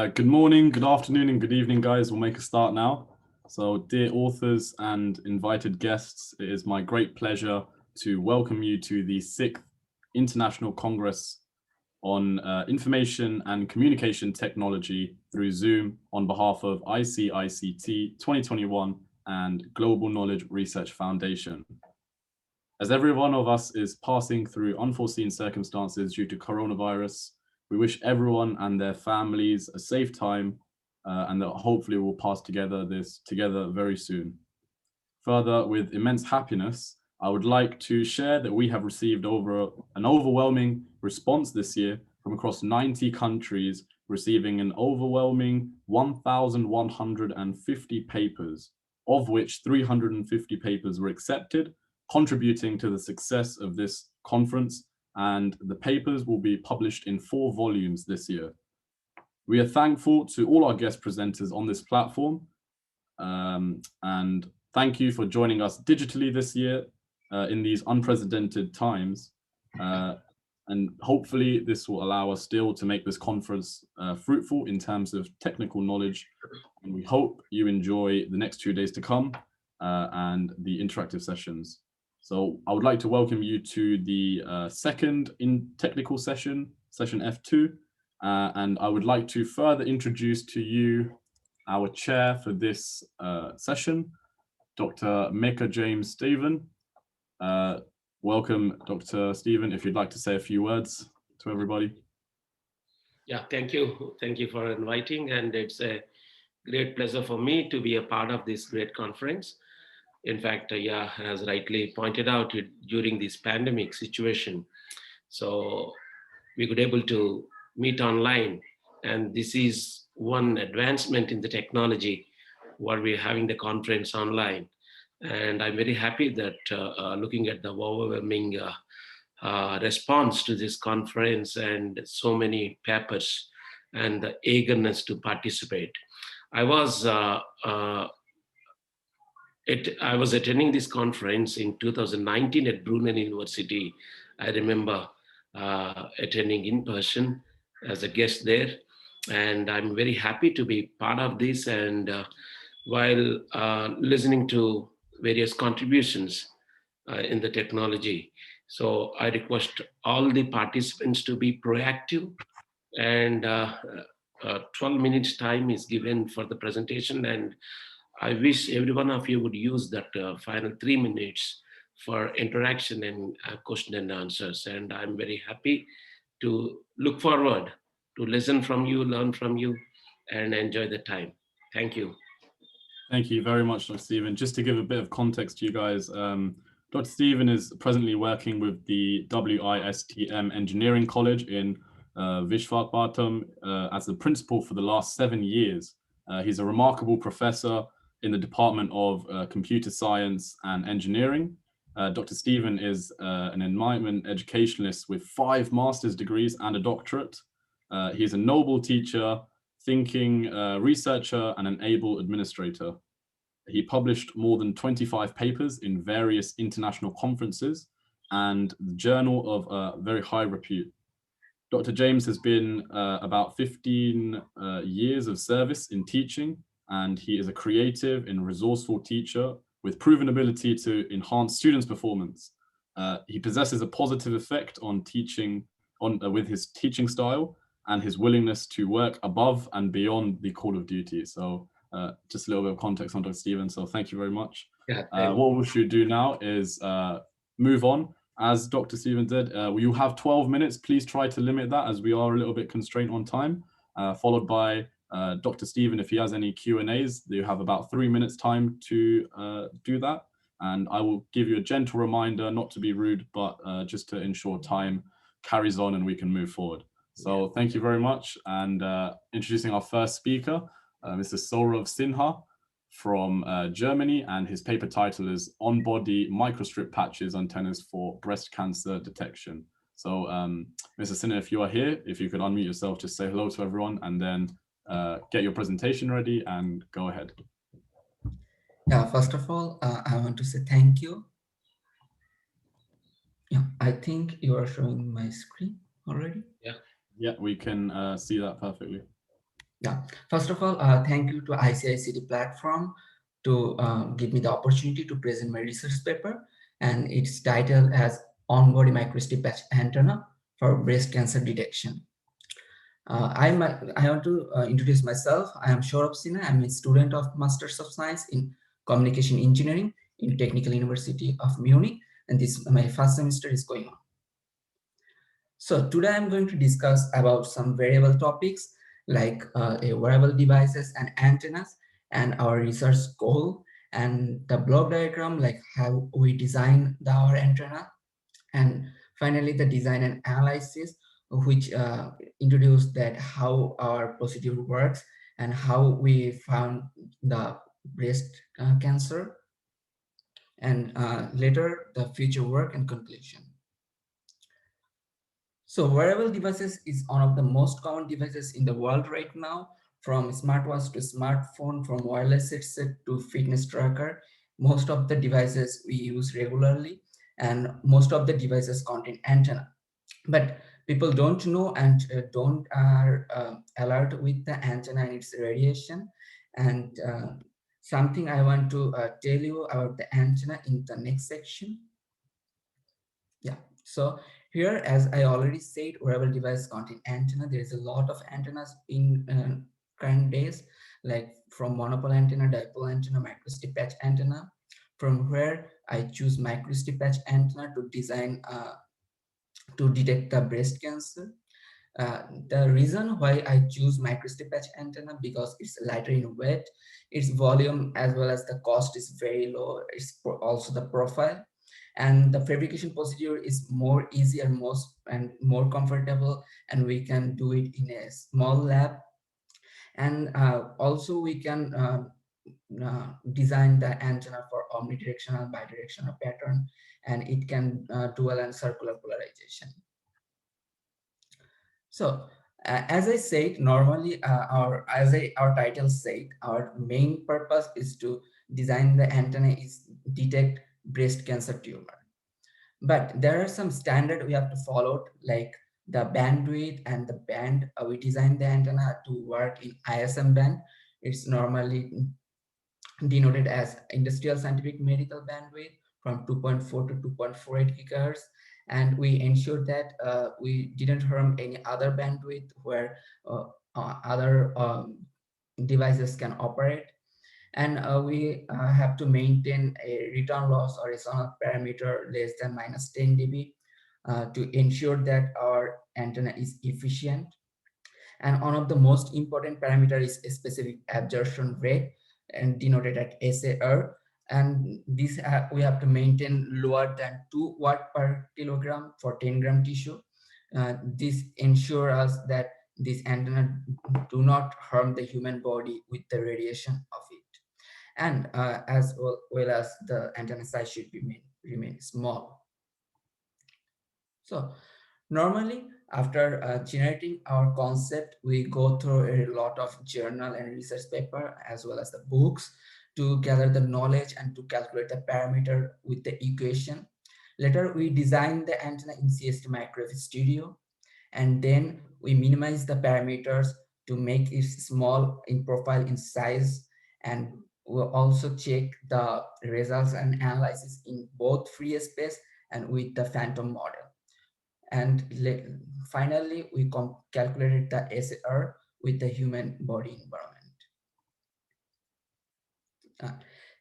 Good morning, good afternoon, and good evening, guys. We'll make a start now. So, dear authors and invited guests, it is my great pleasure to welcome you to the 6th International Congress on Information and Communication Technology through Zoom on behalf of ICICT 2021 and Global Knowledge Research Foundation. As every one of us is passing through unforeseen circumstances due to coronavirus, we wish everyone and their families a safe time and that hopefully we'll pass together very soon. Further, with immense happiness, I would like to share that we have received an overwhelming response this year from across 90 countries, receiving an overwhelming 1,150 papers, of which 350 papers were accepted, contributing to the success of this conference, and the papers will be published in 4 volumes this year. We are thankful to all our guest presenters on this platform, and thank you for joining us digitally this year in these unprecedented times. And hopefully this will allow us still to make this conference fruitful in terms of technical knowledge. And we hope you enjoy the next 2 days to come and the interactive sessions. So I would like to welcome you to the second technical session, session F2. And I would like to further introduce to you our chair for this session, Dr. Mecca James Stephen. Welcome, Dr. Stephen, if you'd like to say a few words to everybody. Yeah, thank you. Thank you for inviting. And it's a great pleasure for me to be a part of this great conference. In fact, as rightly pointed out, during this pandemic situation, so we could able to meet online. And this is one advancement in the technology where we're having the conference online. And I'm very happy that looking at the overwhelming response to this conference and so many papers and the eagerness to participate. I was attending this conference in 2019 at Brunel University. I remember attending in person as a guest there. And I'm very happy to be part of this. And while listening to various contributions in the technology, so I request all the participants to be proactive, and 12 minutes time is given for the presentation, and I wish every one of you would use that final 3 minutes for interaction and question and answers. And I'm very happy to look forward to listen from you, learn from you, and enjoy the time. Thank you. Thank you very much, Dr. Stephen. Just to give a bit of context to you guys, Dr. Stephen is presently working with the WISTM Engineering College in Visakhapatnam as the principal for the last 7 years. He's a remarkable professor in the Department of Computer Science and Engineering. Dr. Stephen is an enlightenment educationalist with 5 master's degrees and a doctorate. He's a noble teacher, thinking researcher, and an able administrator. He published more than 25 papers in various international conferences and the journal of very high repute. Dr. James has been about 15 years of service in teaching, and he is a creative and resourceful teacher with proven ability to enhance students' performance. He possesses a positive effect on teaching with his teaching style and his willingness to work above and beyond the call of duty. So just a little bit of context on Dr. Stephen. So thank you very much. What we should do now is move on. As Dr. Stephen said, you have 12 minutes. Please try to limit that as we are a little bit constrained on time, followed by Dr. Stephen, if he has any Q&As. You have about 3 minutes time to do that. And I will give you a gentle reminder not to be rude, but just to ensure time carries on and we can move forward. So thank you very much. And introducing our first speaker, Mr. Saurav Sinha from Germany, and his paper title is On-Body Microstrip Patches Antennas for Breast Cancer Detection. So Mr. Sinha, if you are here, if you could unmute yourself, just say hello to everyone and then get your presentation ready and go ahead. Yeah, first of all, I want to say thank you. Yeah, I think you are showing my screen already. Yeah. Yeah, we can see that perfectly. Yeah, first of all, thank you to ICICT platform to give me the opportunity to present my research paper, and its title as On-Body Microstrip Patch Antenna for Breast Cancer Detection. I want to introduce myself. I am Saurabh Sinha. I'm a student of Masters of Science in Communication Engineering in Technical University of Munich, and this my first semester is going on. So today I'm going to discuss about some variable topics like a wearable devices and antennas and our research goal and the block diagram, like how we design our antenna, and finally the design and analysis, which introduce that how our procedure works and how we found the breast cancer, and later the future work and conclusion. So wearable devices is one of the most common devices in the world right now, from smartwatch to smartphone, from wireless headset to fitness tracker. Most of the devices we use regularly, and most of the devices contain antenna. But people don't know and don't are alert with the antenna and its radiation. And something I want to tell you about the antenna in the next section. Yeah, so here, as I already said, wearable device contain antenna. There is a lot of antennas in current days, like from monopole antenna, dipole antenna, microstrip patch antenna. From where I choose microstrip patch antenna to design to detect the breast cancer. The reason why I choose microstrip patch antenna, because it's lighter in weight, its volume as well as the cost is very low. It's also the profile, and the fabrication procedure is more easier, most and more comfortable, and we can do it in a small lab. And also we can design the antenna for omnidirectional, bidirectional pattern, and it can dual and circular polarization. So, as I said, normally, our title said, our main purpose is to design the antenna is detect breast cancer tumor. But there are some standard we have to follow, like the bandwidth and the band. We design the antenna to work in ISM band. It's normally denoted as industrial scientific medical bandwidth from 2.4 to 2.48 gigahertz, and we ensured that we didn't harm any other bandwidth where other devices can operate. And we have to maintain a return loss or resonance parameter less than minus 10 dB to ensure that our antenna is efficient. And one of the most important parameter is a specific absorption rate, and denoted at SAR. And this we have to maintain lower than 2 watt per kilogram for 10 gram tissue. This ensures us that this antenna do not harm the human body with the radiation of it. And as well as the antenna size should remain small. So normally, after generating our concept, we go through a lot of journal and research paper as well as the books to gather the knowledge and to calculate the parameter with the equation. Later, we design the antenna in CST Microwave Studio, and then we minimize the parameters to make it small in profile in size, and we'll also check the results and analysis in both free space and with the phantom model. And finally, we calculated the SAR with the human body environment. Uh,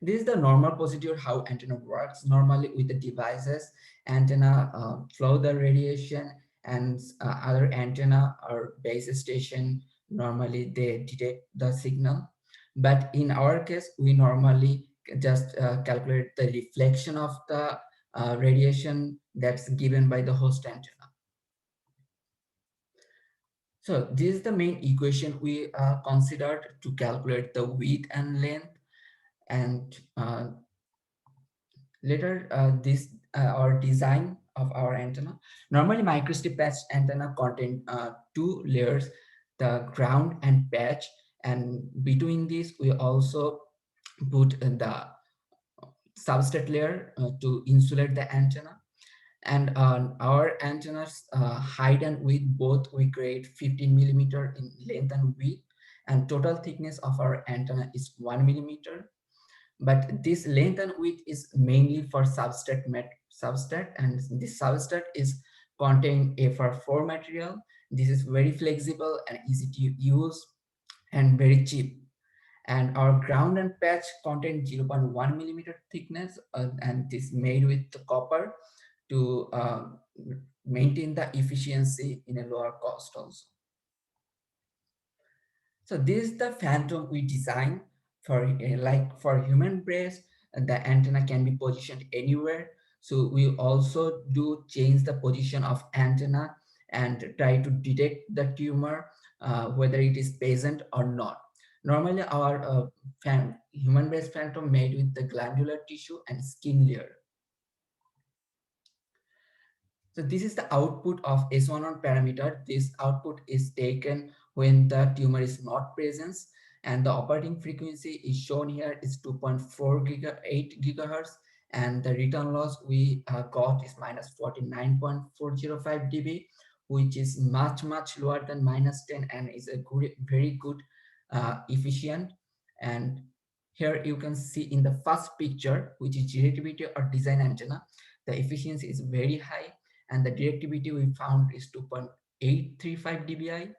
this is the normal procedure how antenna works. Normally with the devices, antenna flow the radiation, and other antenna or base station, normally they detect the signal. But in our case, we normally just calculate the reflection of the radiation that's given by the host antenna. So this is the main equation we considered to calculate the width and length. And later this our design of our antenna. Normally microstrip patch antenna contain two layers, the ground and patch, and between these we also put the substrate layer to insulate the antenna. And our antennas height and width both we create 15 millimeter in length and width, and total thickness of our antenna is 1 millimeter. But this length and width is mainly for substrate, and this substrate is contain FR4 material. This is very flexible and easy to use and very cheap. And our ground and patch contain 0.1 millimeter thickness, and this made with the copper to maintain the efficiency in a lower cost also. So this is the phantom we designed for, like for human breast. The antenna can be positioned anywhere. So we also do change the position of antenna and try to detect the tumor, whether it is present or not. Normally our human breast phantom made with the glandular tissue and skin layer. So this is the output of S11 parameter. This output is taken when the tumor is not present, and the operating frequency is shown here is 2.48 gigahertz, and the return loss we got is minus 49.405 dB, which is much lower than minus 10 and is a good, very good efficient. And here you can see in the first picture, which is directivity or design antenna, the efficiency is very high, and the directivity we found is 2.835 dBi.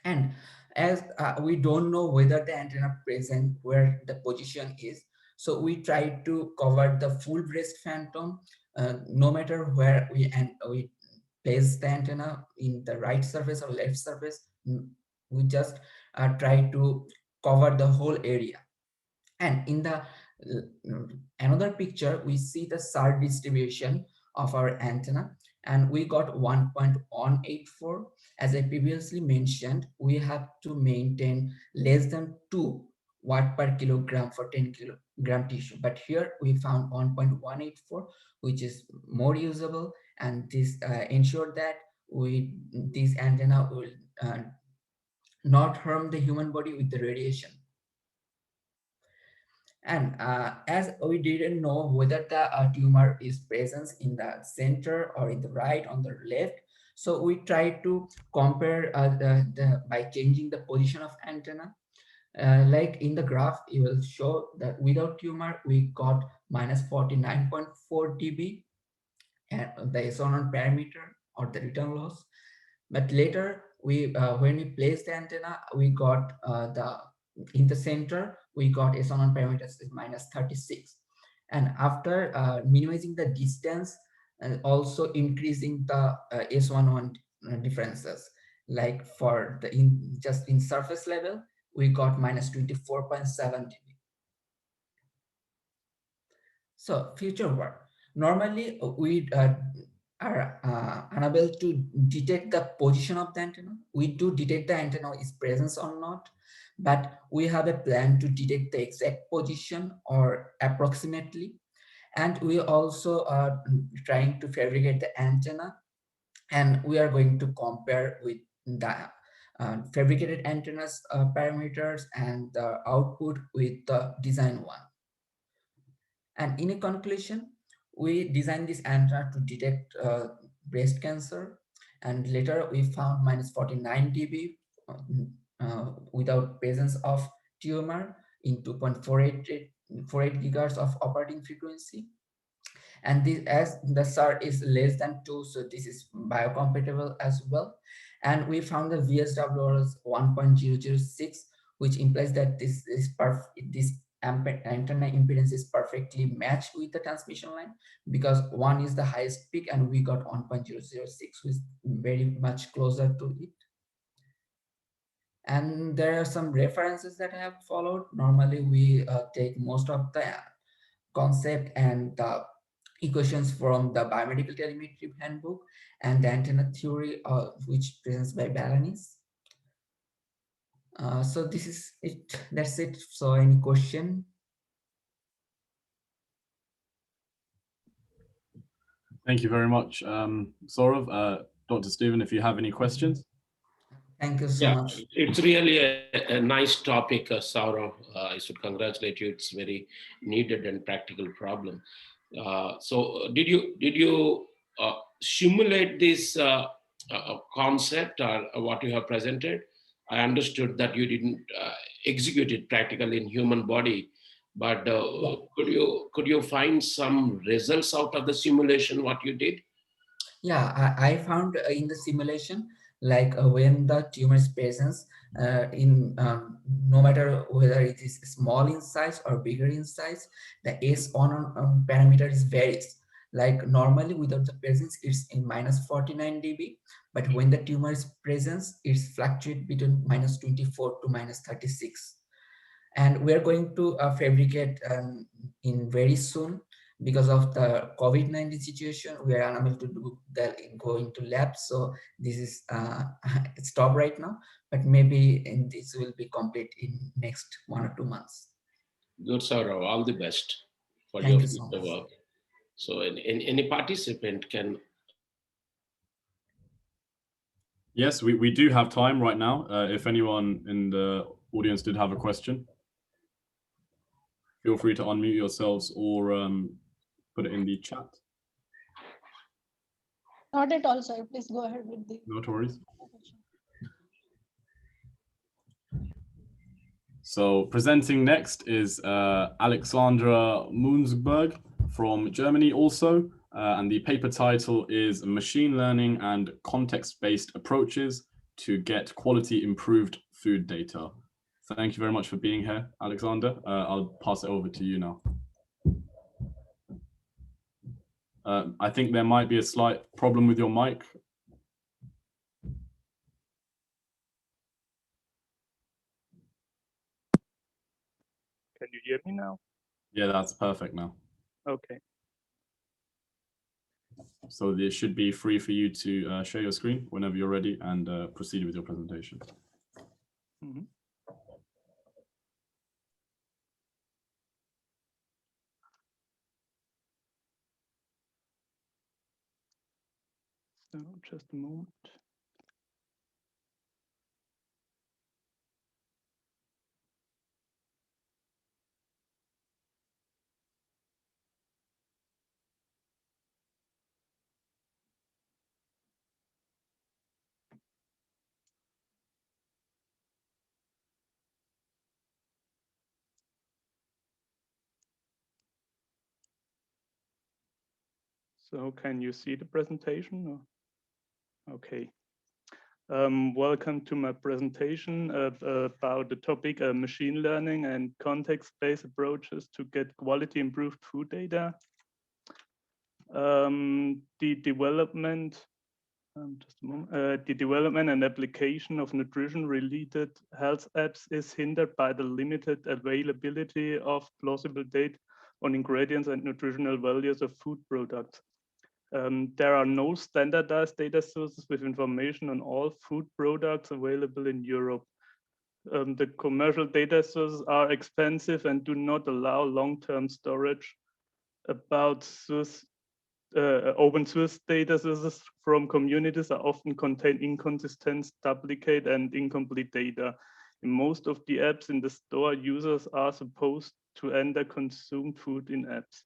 And as we don't know whether the antenna present where the position is, so we try to cover the full breast phantom, no matter where we place the antenna, in the right surface or left surface. We just try to cover the whole area. And in the another picture, we see the SAR distribution of our antenna, and we got 1.184. As I previously mentioned, we have to maintain less than 2 watt per kilogram for 10 kilogram tissue, but here we found 1.184, which is more usable, and this ensured that this antenna will not harm the human body with the radiation. And as we didn't know whether the tumor is present in the center or in the right, on the left, so we tried to compare by changing the position of antenna. Like in the graph, it will show that without tumor, we got minus 49.4 dB, and the S11 parameter or the return loss. But later, when we placed the antenna, we got in the center, we got S11 parameters is minus 36. And after minimizing the distance and also increasing the S11 differences, like for the just in surface level, we got minus 24.7 dB. So future work. Normally, we are unable to detect the position of the antenna. We do detect the antenna is presence or not, but we have a plan to detect the exact position or approximately. And we also are trying to fabricate the antenna, and we are going to compare with the fabricated antennas parameters and the output with the design one. And in a conclusion, we designed this antenna to detect breast cancer, and later we found minus 49 dB without presence of tumor in 2.48 gigahertz of operating frequency. And this, as the SAR is less than 2, so this is biocompatible as well. And we found the VSWR as 1.006, which implies that this antenna impedance is perfectly matched with the transmission line, because 1 is the highest peak and we got 1.006, which is very much closer to it. And there are some references that I have followed. Normally we take most of the concept and the equations from the biomedical telemetry handbook and the antenna theory, which presents by Balanis. So this is it. That's it. So any question? Thank you very much, Saurav. Dr. Stephen, if you have any questions. Thank you so much. It's really a nice topic, Saurav. I should congratulate you. It's very needed and practical problem. So did you simulate this concept or what you have presented? I understood that you didn't execute it practically in human body, but could you find some results out of the simulation what you did? Yeah, I found in the simulation, like when the tumor is present, in no matter whether it is small in size or bigger in size, the S on parameter is varies. Like normally without the presence, it's in -49 dB, but when the tumor is present, it's fluctuate between -24 to -36. And we're going to fabricate in very soon. Because of the COVID-19 situation, we are unable to do that, go into labs, so this is stop right now, but maybe this will be complete in next 1 or 2 months. Good, Saurav. All the best for your Thank you so future much. work. So, any participant can. Yes, we do have time right now. If anyone in the audience did have a question, feel free to unmute yourselves or put it in the chat. Not at all, sir. Please go ahead with the. No worries. So presenting next is Alexandra Munzberg from Germany also. And the paper title is Machine Learning and Context-Based Approaches to Get Quality Improved Food Data. Thank you very much for being here, Alexander. I'll pass it over to you now. I think there might be a slight problem with your mic. Can you hear me now? Yeah, that's perfect now. Okay. So it should be free for you to share your screen whenever you're ready and proceed with your presentation. Mm-hmm. So just a moment. So can you see the presentation? Or? Okay. Welcome to my presentation about the topic machine learning and context-based approaches to get quality improved food data. The development the development and application of nutrition-related health apps is hindered by the limited availability of plausible data on ingredients and nutritional values of food products. There are no standardized data sources with information on all food products available in Europe. The commercial data sources are expensive and do not allow long-term storage. About open source data sources from communities are often contain inconsistent, duplicate, and incomplete data. In most of the apps in the store, users are supposed to enter consumed food in apps.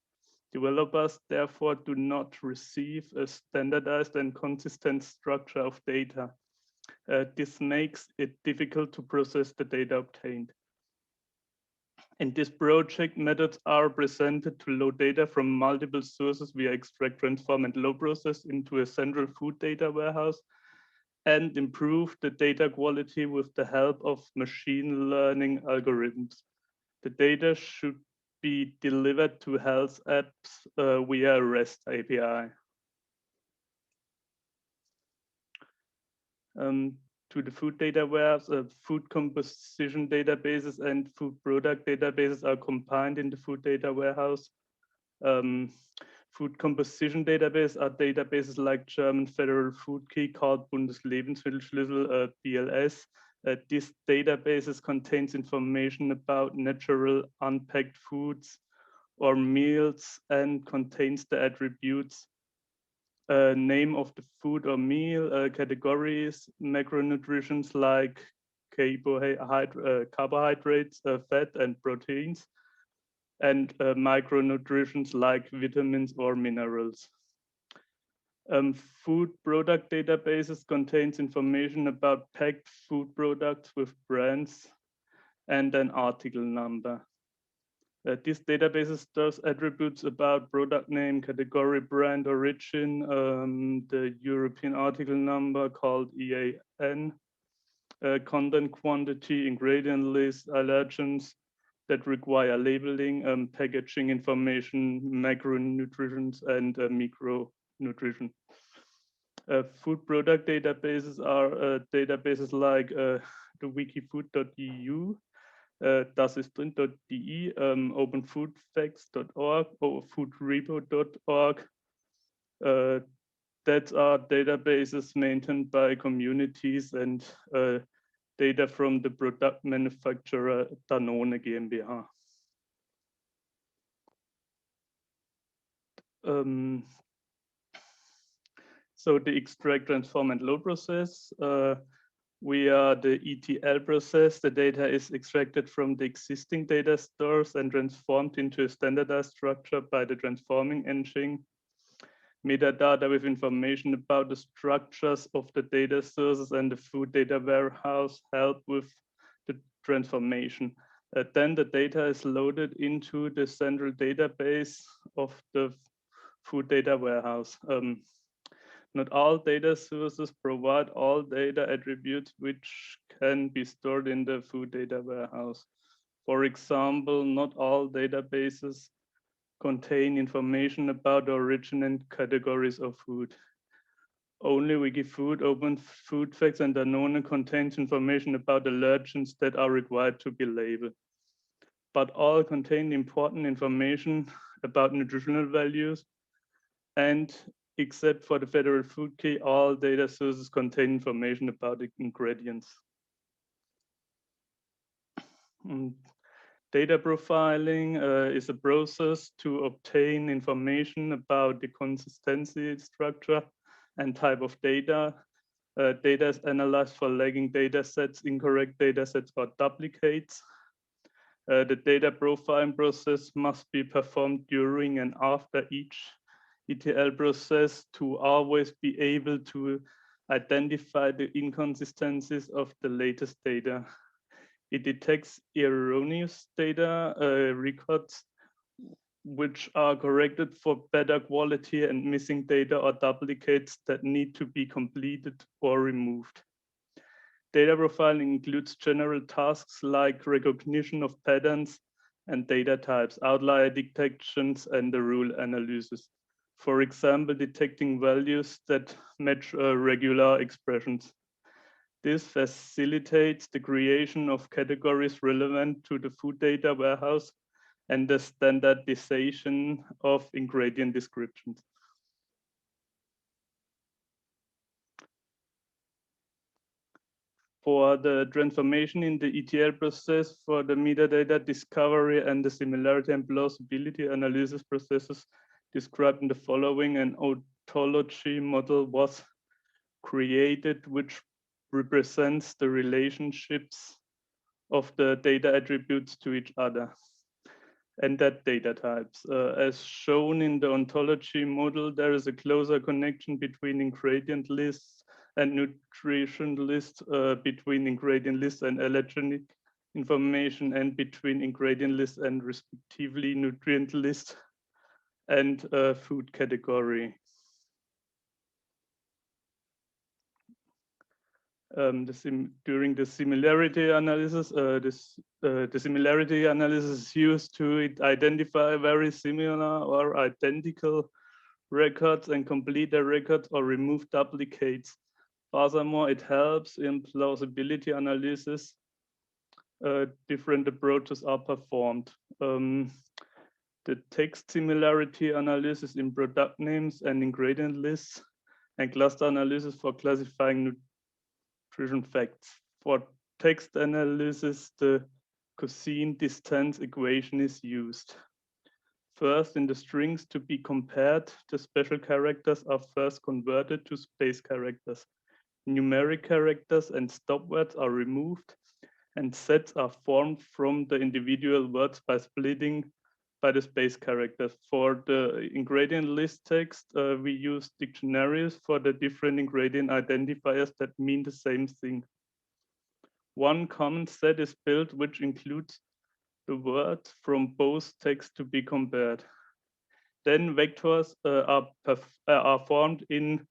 Developers therefore do not receive a standardized and consistent structure of data. This makes it difficult to process the data obtained. In this project, methods are presented to load data from multiple sources via extract, transform, and load process into a central food data warehouse and improve the data quality with the help of machine learning algorithms. The data should be delivered to health apps via REST API. To the food data warehouse, food composition databases and food product databases are combined in the food data warehouse. Food composition database are databases like German Federal Food Key called Bundeslebensmittelschlüssel, BLS. This databases contains information about natural unpacked foods or meals and contains the attributes name of the food or meal, categories, macronutrients like carbohydrates, fat, and proteins, and micronutrients like vitamins or minerals. Food product databases contains information about packed food products with brands and an article number. This databases stores attributes about product name, category, brand, origin, the European article number called EAN, content quantity, ingredient list, allergens that require labeling, packaging information, macronutrients, and micronutrition. Food product databases are databases like the wikifood.eu, dasisdrin.de, openfoodfacts.org, or foodrepo.org. That are databases maintained by communities and data from the product manufacturer Danone GmbH. So the extract, transform, and load process. We are the ETL process. The data is extracted from the existing data stores and transformed into a standardized structure by the transforming engine. Metadata with information about the structures of the data sources and the food data warehouse help with the transformation. Then the data is loaded into the central database of the food data warehouse. Not all data sources provide all data attributes which can be stored in the food data warehouse. For example, not all databases contain information about the origin and categories of food. Only Wikifood, Open Food Facts, and Danone contains information about allergens that are required to be labeled. But all contain important information about nutritional values, and except for the Federal Food Key, all data sources contain information about the ingredients. Data profiling is a process to obtain information about the consistency, structure, and type of data. Data is analyzed for lagging data sets, incorrect data sets, or duplicates. The data profiling process must be performed during and after each ETL process to always be able to identify the inconsistencies of the latest data. It detects erroneous data records which are corrected for better quality and missing data or duplicates that need to be completed or removed. Data profiling includes general tasks like recognition of patterns and data types, outlier detections, and the rule analysis. For example, detecting values that match regular expressions. This facilitates the creation of categories relevant to the food data warehouse and the standardization of ingredient descriptions. For the transformation in the ETL process, for the metadata discovery and the similarity and plausibility analysis processes described in the following, an ontology model was created which represents the relationships of the data attributes to each other and that data types. As shown in the ontology model, there is a closer connection between ingredient lists and nutrition lists, between ingredient lists and allergenic information, and between ingredient lists and respectively nutrient list and food category. During the similarity analysis, the similarity analysis is used to identify very similar or identical records and complete the records or remove duplicates. Furthermore, it helps in plausibility analysis. Different approaches are performed. The text similarity analysis in product names and ingredient lists, and cluster analysis for classifying nutrition facts. For text analysis, the cosine distance equation is used. First, in the strings to be compared, the special characters are first converted to space characters. Numeric characters and stop words are removed, and sets are formed from the individual words by splitting by the space characters. For the ingredient list text, we use dictionaries for the different ingredient identifiers that mean the same thing. One common set is built, which includes the words from both texts to be compared. Then vectors are formed in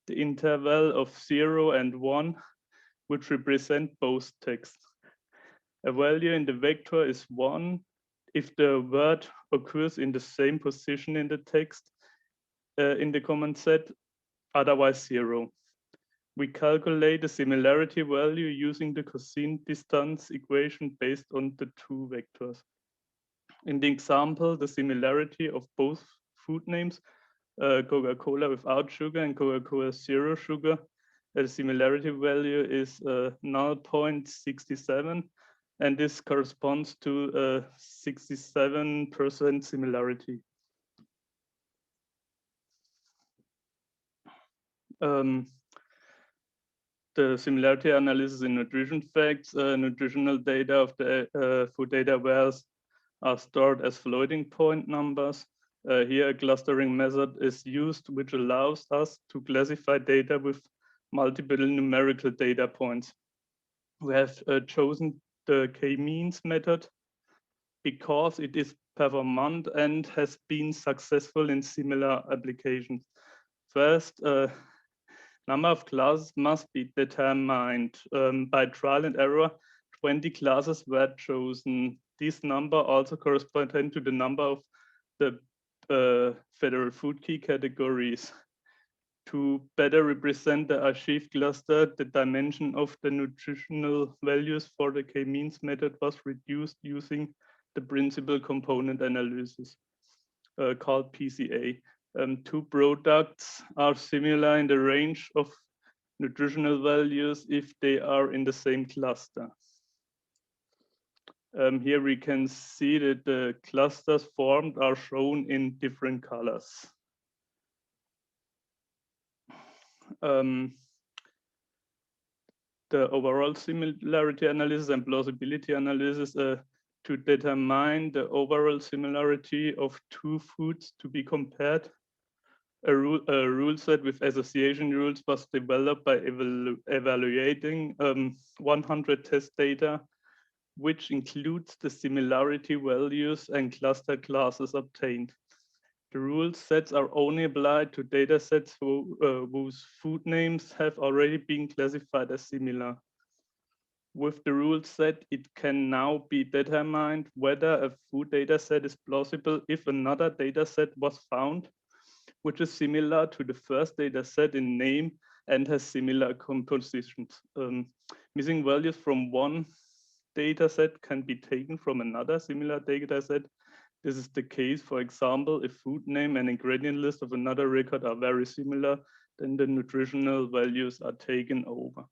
the interval of 0 and 1, which represent both texts. A value in the vector is 1 if the word occurs in the same position in the text in the common set, otherwise 0. We calculate the similarity value using the cosine distance equation based on the two vectors. In the example, the similarity of both food names, Coca-Cola without sugar and Coca-Cola zero sugar, the similarity value is 0.67, and this corresponds to a 67% similarity. The similarity analysis in nutrition facts, nutritional data of the food data wares are stored as floating point numbers. Here a clustering method is used, which allows us to classify data with multiple numerical data points. We have chosen the k-means method because it is performant and has been successful in similar applications. First, number of classes must be determined. By trial and error, 20 classes were chosen. This number also corresponds to the number of the federal food key categories. To better represent the archive cluster, the dimension of the nutritional values for the k-means method was reduced using the principal component analysis called PCA. Two products are similar in the range of nutritional values if they are in the same cluster. Here we can see that the clusters formed are shown in different colors. The overall similarity analysis and plausibility analysis to determine the overall similarity of two foods to be compared. A rule set with association rules was developed by evaluating 100 test data, which includes the similarity values and cluster classes obtained. The rule sets are only applied to data sets whose food names have already been classified as similar. With the rule set, it can now be determined whether a food data set is plausible if another data set was found, which is similar to the first data set in name and has similar compositions. Missing values from one data set can be taken from another similar data set. This is the case, for example, if food name and ingredient list of another record are very similar, then the nutritional values are taken over.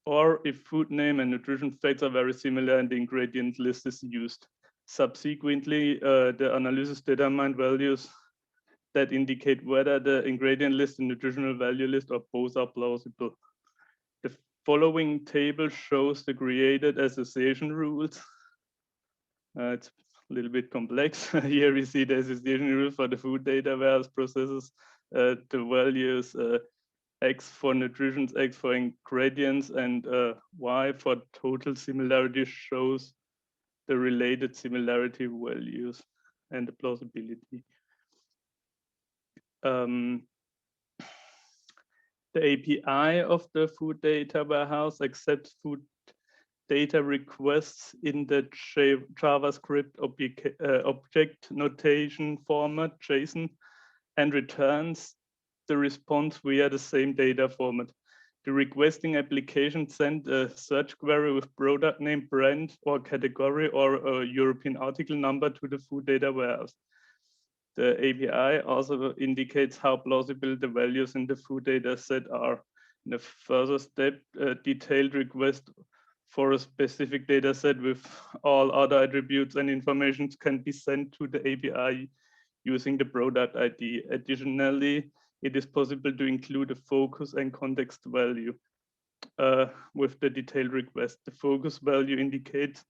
Or if food name and nutrition facts are very similar and the ingredient list is used. Subsequently, the analysis determined values that indicate whether the ingredient list and nutritional value list or both are plausible. The following table shows the created association rules. It's a little bit complex. Here we see the association rule for the food data warehouse processes, the values X for nutrition, X for ingredients, and Y for total similarity shows the related similarity values and the plausibility. The API of the food data warehouse accepts food data requests in the JavaScript object notation format, JSON, and returns the response via the same data format. The requesting application sends a search query with product name, brand, or category, or a European article number to the food data warehouse. The API also indicates how plausible the values in the food data set are. In a further step, a detailed request for a specific data set with all other attributes and information can be sent to the API using the product ID. Additionally, it is possible to include a focus and context value with the detailed request. The focus value indicates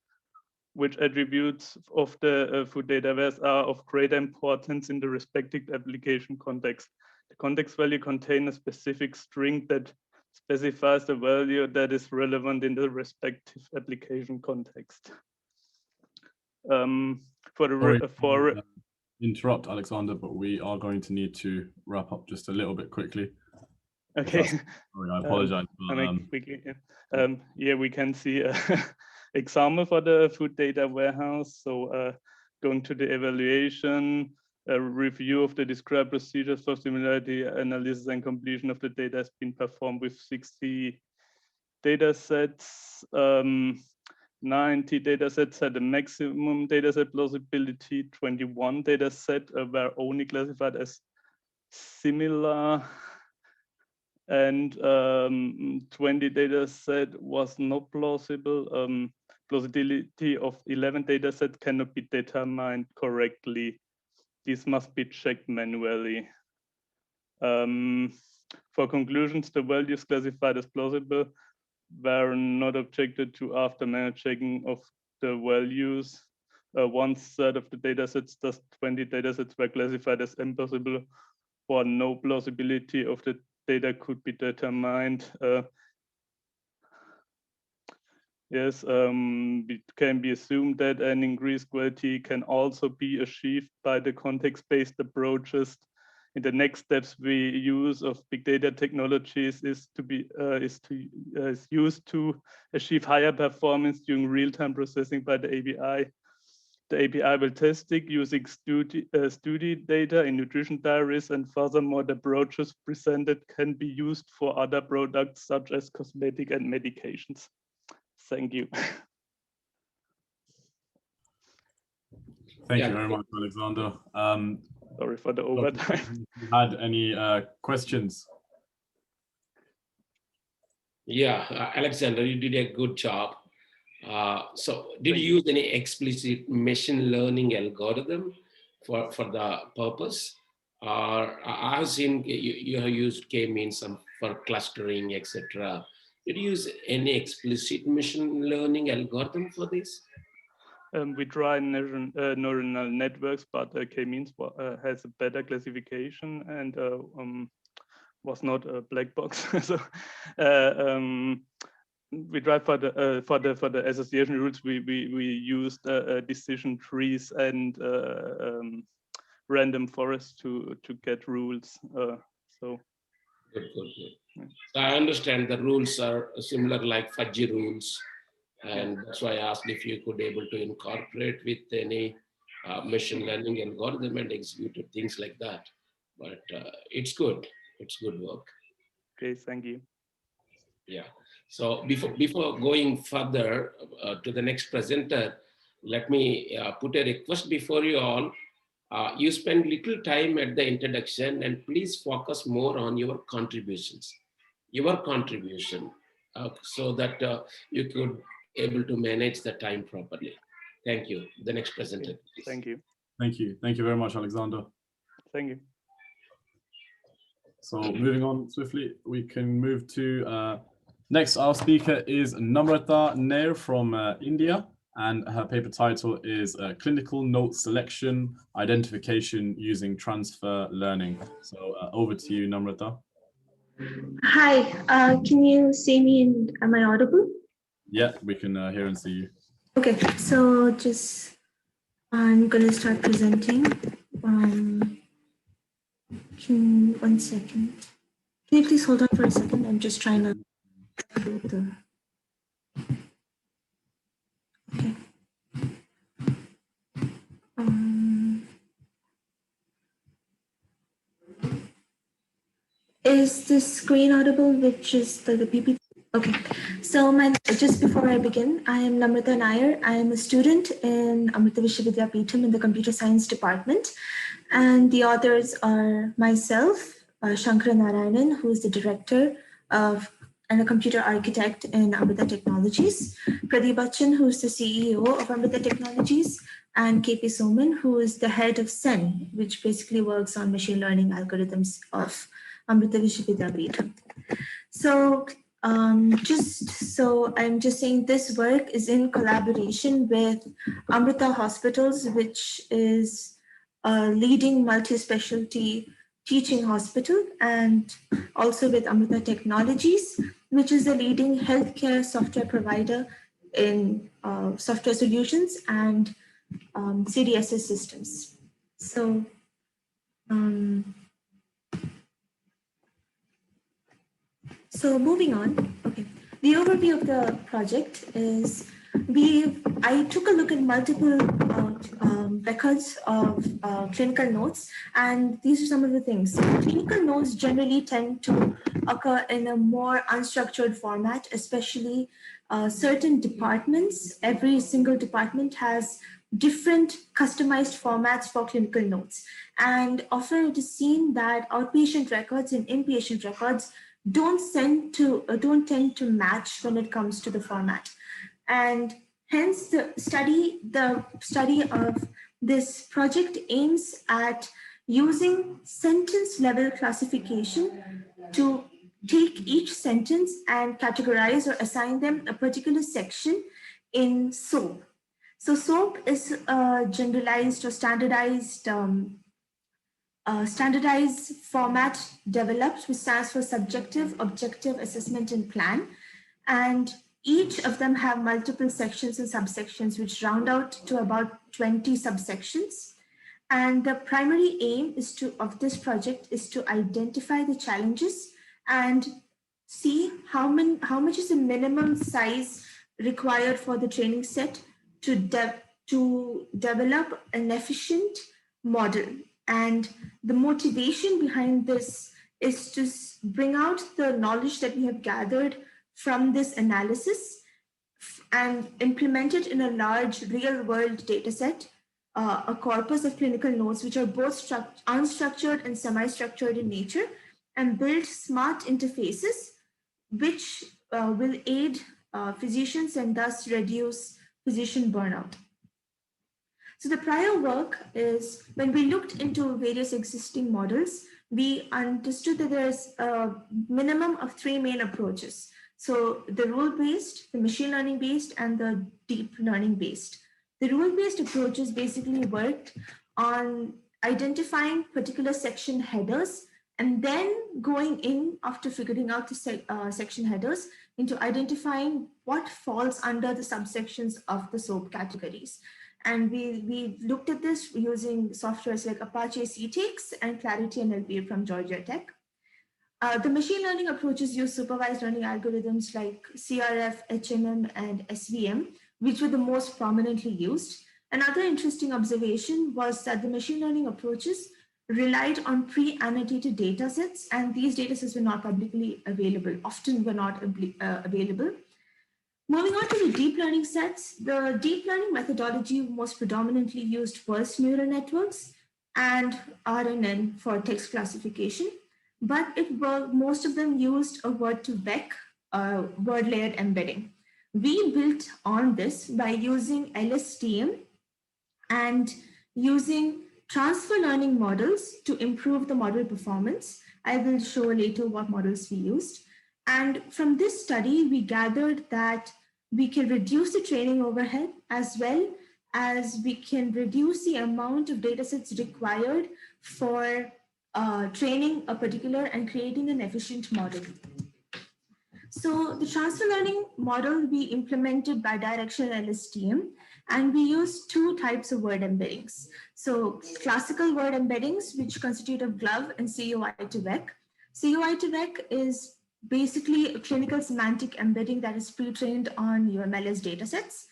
which attributes of the food data wares are of greater importance in the respective application context. The context value contains a specific string that specifies the value that is relevant in the respective application context. Interrupt, Alexander, but we are going to need to wrap up just a little bit quickly. Okay. Sorry, I apologize. Yeah, we can see an example for the food data warehouse. So going to the evaluation, a review of the described procedures for similarity analysis and completion of the data has been performed with 60 data sets. 90 data sets had a maximum data set plausibility. 21 data sets were only classified as similar, and 20 data set was not plausible. Plausibility of 11 data sets cannot be determined correctly. These must be checked manually. For conclusions, the values classified as plausible were not objected to after manual checking of the values. One set of the datasets, thus 20 datasets, were classified as impossible, or no plausibility of the data could be determined. Yes, it can be assumed that an increased quality can also be achieved by the context-based approaches. In the next steps, we use of big data technologies is used to achieve higher performance during real-time processing by the API. The API will test it using study data in nutrition diaries, and furthermore, the approaches presented can be used for other products such as cosmetic and medications. Thank you. Thank you very much, Alexander. Sorry for the overtime. Had any questions? Yeah, Alexander, you did a good job. So did you use any explicit machine learning algorithm for the purpose? Or I've seen you have used k-means for clustering, etc. Did you use any explicit machine learning algorithm for this? We try neural networks, but k-means has a better classification and was not a black box. So we try for the association rules. We used decision trees and random forests to get rules. So good. So I understand the rules are similar like fudgy rules, and that's why I asked if you could able to incorporate with any machine learning algorithm and execute things like that. But it's good. It's good work. Okay, thank you. Yeah. So before going further to the next presenter, let me put a request before you all. You spend little time at the introduction, and please focus more on your contributions, so that you could able to manage the time properly. Thank you. The next presenter. Please. Thank you. Thank you. Thank you very much, Alexander. Thank you. So moving on swiftly, we can move to next. Our speaker is Namrata Nair from India, and her paper title is Clinical Note Selection Identification Using Transfer Learning. So over to you, Namrata. Hi, can you see me and am I audible? Yeah, we can hear and see you. Okay, so I'm gonna start presenting. 1 second. Can you please hold on for a second? I'm just trying to do the. Okay. Is this screen audible, which is the PPT? Okay, so just before I begin, I am Namrata Nair. I am a student in Amrita Vishwavidyapeetham in the computer science department. And the authors are myself, Shankara Narayanan, who is the director of and a computer architect in Amrita Technologies, Pradeep Bachchan, who is the CEO of Amrita Technologies, and KP Soman, who is the head of SEN, which basically works on machine learning algorithms of Amrita Vishwavidyapeetham. So I'm just saying this work is in collaboration with Amrita Hospitals, which is a leading multi-specialty teaching hospital, and also with Amrita Technologies, which is a leading healthcare software provider in software solutions and CDSS systems. So, moving on, okay. The overview of the project is I took a look at multiple records of clinical notes, and these are some of the things. Clinical notes generally tend to occur in a more unstructured format, especially certain departments. Every single department has different customized formats for clinical notes. And often it is seen that outpatient records and inpatient records don't tend to match when it comes to the format. And hence the study of this project aims at using sentence level classification to take each sentence and categorize or assign them a particular section in SOAP. So SOAP is a generalized or standardized format developed, which stands for subjective, objective, assessment, and plan. And each of them have multiple sections and subsections, which round out to about 20 subsections. And the primary aim of this project is to identify the challenges and see how much is the minimum size required for the training set to develop an efficient model. And the motivation behind this is to bring out the knowledge that we have gathered from this analysis and implement it in a large real-world data set, a corpus of clinical notes, which are both unstructured and semi-structured in nature, and build smart interfaces, which will aid physicians and thus reduce physician burnout. So the prior work is, when we looked into various existing models, we understood that there's a minimum of 3 main approaches. So the rule-based, the machine learning-based, and the deep learning-based. The rule-based approaches basically worked on identifying particular section headers and then going in after figuring out the section headers into identifying what falls under the subsections of the SOAP categories. And we looked at this using softwares like Apache CTX and Clarity NLP from Georgia Tech. The machine learning approaches use supervised learning algorithms like CRF, HMM, and SVM, which were the most prominently used. Another interesting observation was that the machine learning approaches relied on pre-annotated data sets, and these data sets were not publicly available, often were not available. Moving on to the deep learning sets, the deep learning methodology most predominantly used pulse neural networks and RNN for text classification, but most of them used a word-to-vec, word-layered embedding. We built on this by using LSTM and using transfer learning models to improve the model performance. I will show later what models we used. And from this study, we gathered that we can reduce the training overhead as well as we can reduce the amount of datasets required for training a particular and creating an efficient model. So the transfer learning model we implemented bidirectional LSTM, and we used 2 types of word embeddings. So classical word embeddings, which constitute of GLOVE and COI to VEC. COI to VEC is basically a clinical semantic embedding that is pre-trained on UMLS datasets.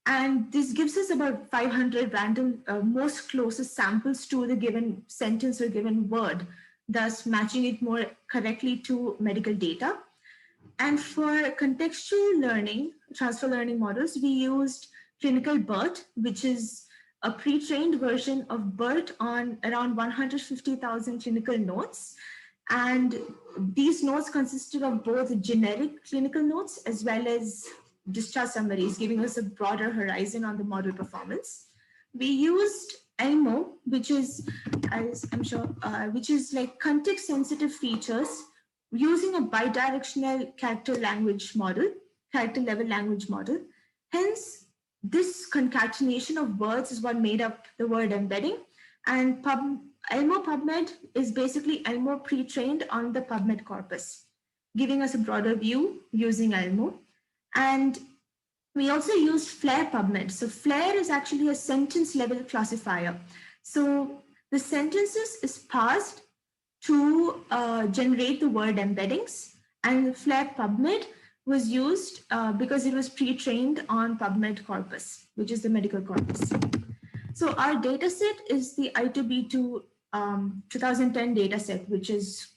And this gives us about 500 random, most closest samples to the given sentence or given word, thus matching it more correctly to medical data. And for contextual learning, transfer learning models, we used clinical BERT, which is a pre-trained version of BERT on around 150,000 clinical notes. And these notes consisted of both generic clinical notes as well as discharge summaries, giving us a broader horizon on the model performance. We used ELMO, which is, as I'm sure, which is like context-sensitive features, using a bidirectional character level language model. Hence, this concatenation of words is what made up the word embedding. And Elmo PubMed is basically Elmo pre-trained on the PubMed corpus, giving us a broader view using Elmo. And we also used FLAIR PubMed. So FLAIR is actually a sentence level classifier. So the sentences is parsed to generate the word embeddings, and FLAIR PubMed was used because it was pre-trained on PubMed corpus, which is the medical corpus. So our data set is the I2B2 2010 data set, which is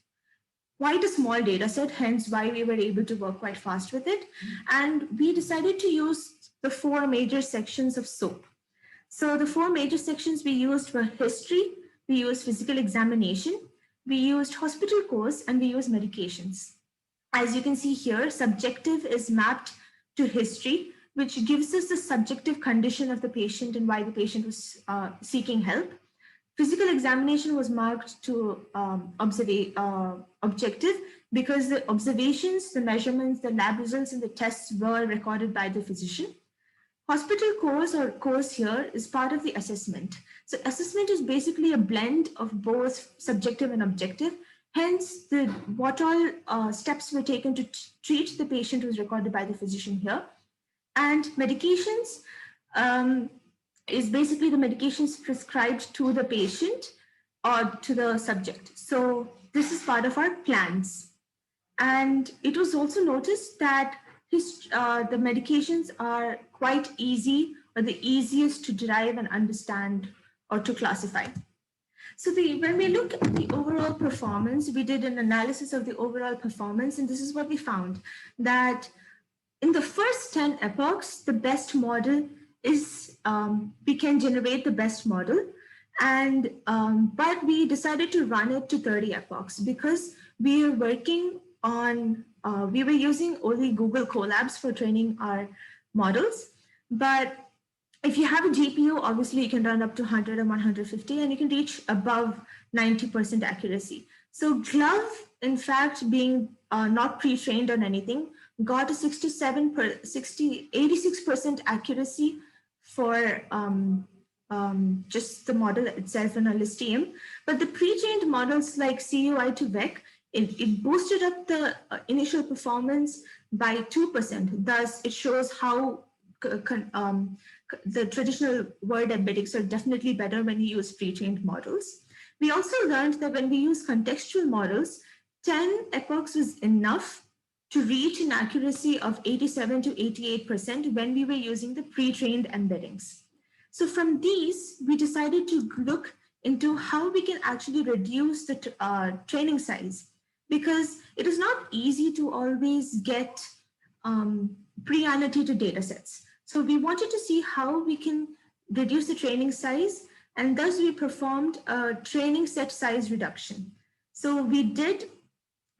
quite a small data set, hence why we were able to work quite fast with it. And we decided to use the 4 major sections of SOAP. So the 4 major sections we used were history, we used physical examination, we used hospital course, and we used medications. As you can see here, subjective is mapped to history, which gives us the subjective condition of the patient and why the patient was seeking help. Physical examination was marked to objective because the observations, the measurements, the lab results, and the tests were recorded by the physician. Hospital course or course here is part of the assessment. So assessment is basically a blend of both subjective and objective. Hence, what all steps were taken to treat the patient was recorded by the physician here. And medications is basically the medications prescribed to the patient or to the subject. So this is part of our plans. And it was also noticed that the medications are quite easy or the easiest to derive and understand or to classify. So when we look at the overall performance, we did an analysis of the overall performance, and this is what we found, that in the first 10 epochs, the best model is, we can generate the best model, and but we decided to run it to 30 epochs because we are working on, we were using only Google Colabs for training our models. But if you have a GPU, obviously you can run up to 100 and 150, and you can reach above 90% accuracy. So Glove, in fact, being not pre-trained on anything, got a 86% accuracy for just the model itself in LSTM. But the pre-trained models like CUI to VEC, it boosted up the initial performance by 2%. Thus, it shows how the traditional word embeddings are definitely better when you use pre-trained models. We also learned that when we use contextual models, 10 epochs was enough to reach an accuracy of 87 to 88% when we were using the pre-trained embeddings. So from these, we decided to look into how we can actually reduce the training size, because it is not easy to always get pre-annotated data sets. So we wanted to see how we can reduce the training size, and thus we performed a training set size reduction. So we did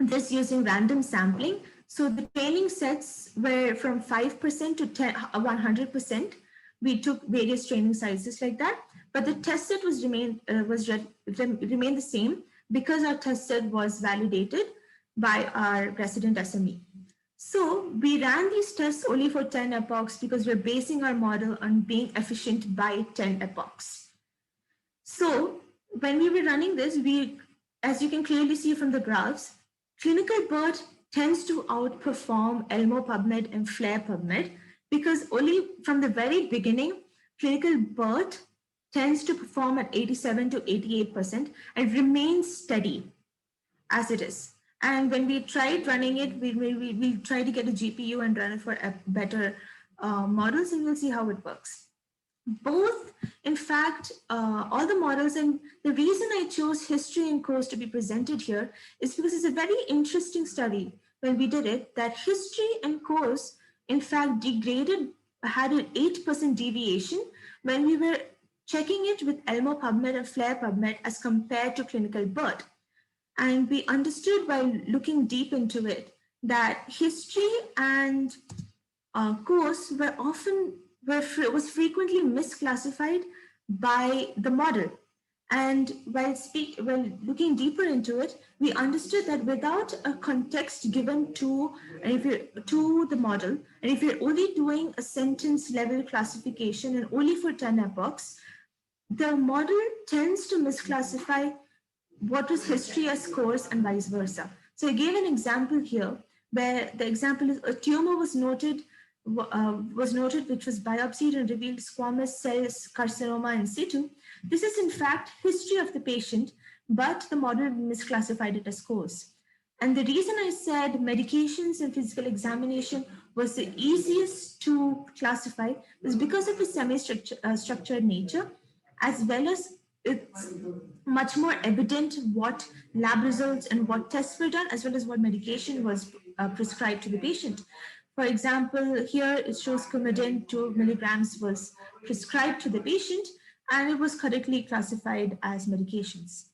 this using random sampling. So the training sets were from 5% to 100%. We took various training sizes like that, but the test set remained the same because our test set was validated by our resident SME. So we ran these tests only for 10 epochs because we're basing our model on being efficient by 10 epochs. So when we were running this, as you can clearly see from the graphs, clinical BERT tends to outperform Elmo PubMed and FLAIR PubMed because only from the very beginning, clinical BERT tends to perform at 87 to 88% and remains steady as it is. And when we tried running it, we try to get a GPU and run it for better models, and we'll see how it works. Both, in fact, all the models, and the reason I chose history and course to be presented here is because it's a very interesting study when we did it, that history and course, in fact, had an 8% deviation when we were checking it with Elmo PubMed and FLAIR PubMed as compared to clinical BERT. And we understood by looking deep into it that history and course was frequently misclassified by the model. And while looking deeper into it, we understood that without a context given to the model, and if you're only doing a sentence level classification and only for 10 epochs, the model tends to misclassify what is history as scores and vice versa. So I gave an example here where the example is a tumor was noted which was biopsied and revealed squamous cells carcinoma in situ. This is in fact history of the patient, but the model misclassified it as scores. And the reason I said medications and physical examination was the easiest to classify is because of the semi-structured nature, as well as it's much more evident what lab results and what tests were done, as well as what medication was prescribed to the patient. For example, here it shows Coumadin 2 milligrams was prescribed to the patient and it was correctly classified as medications.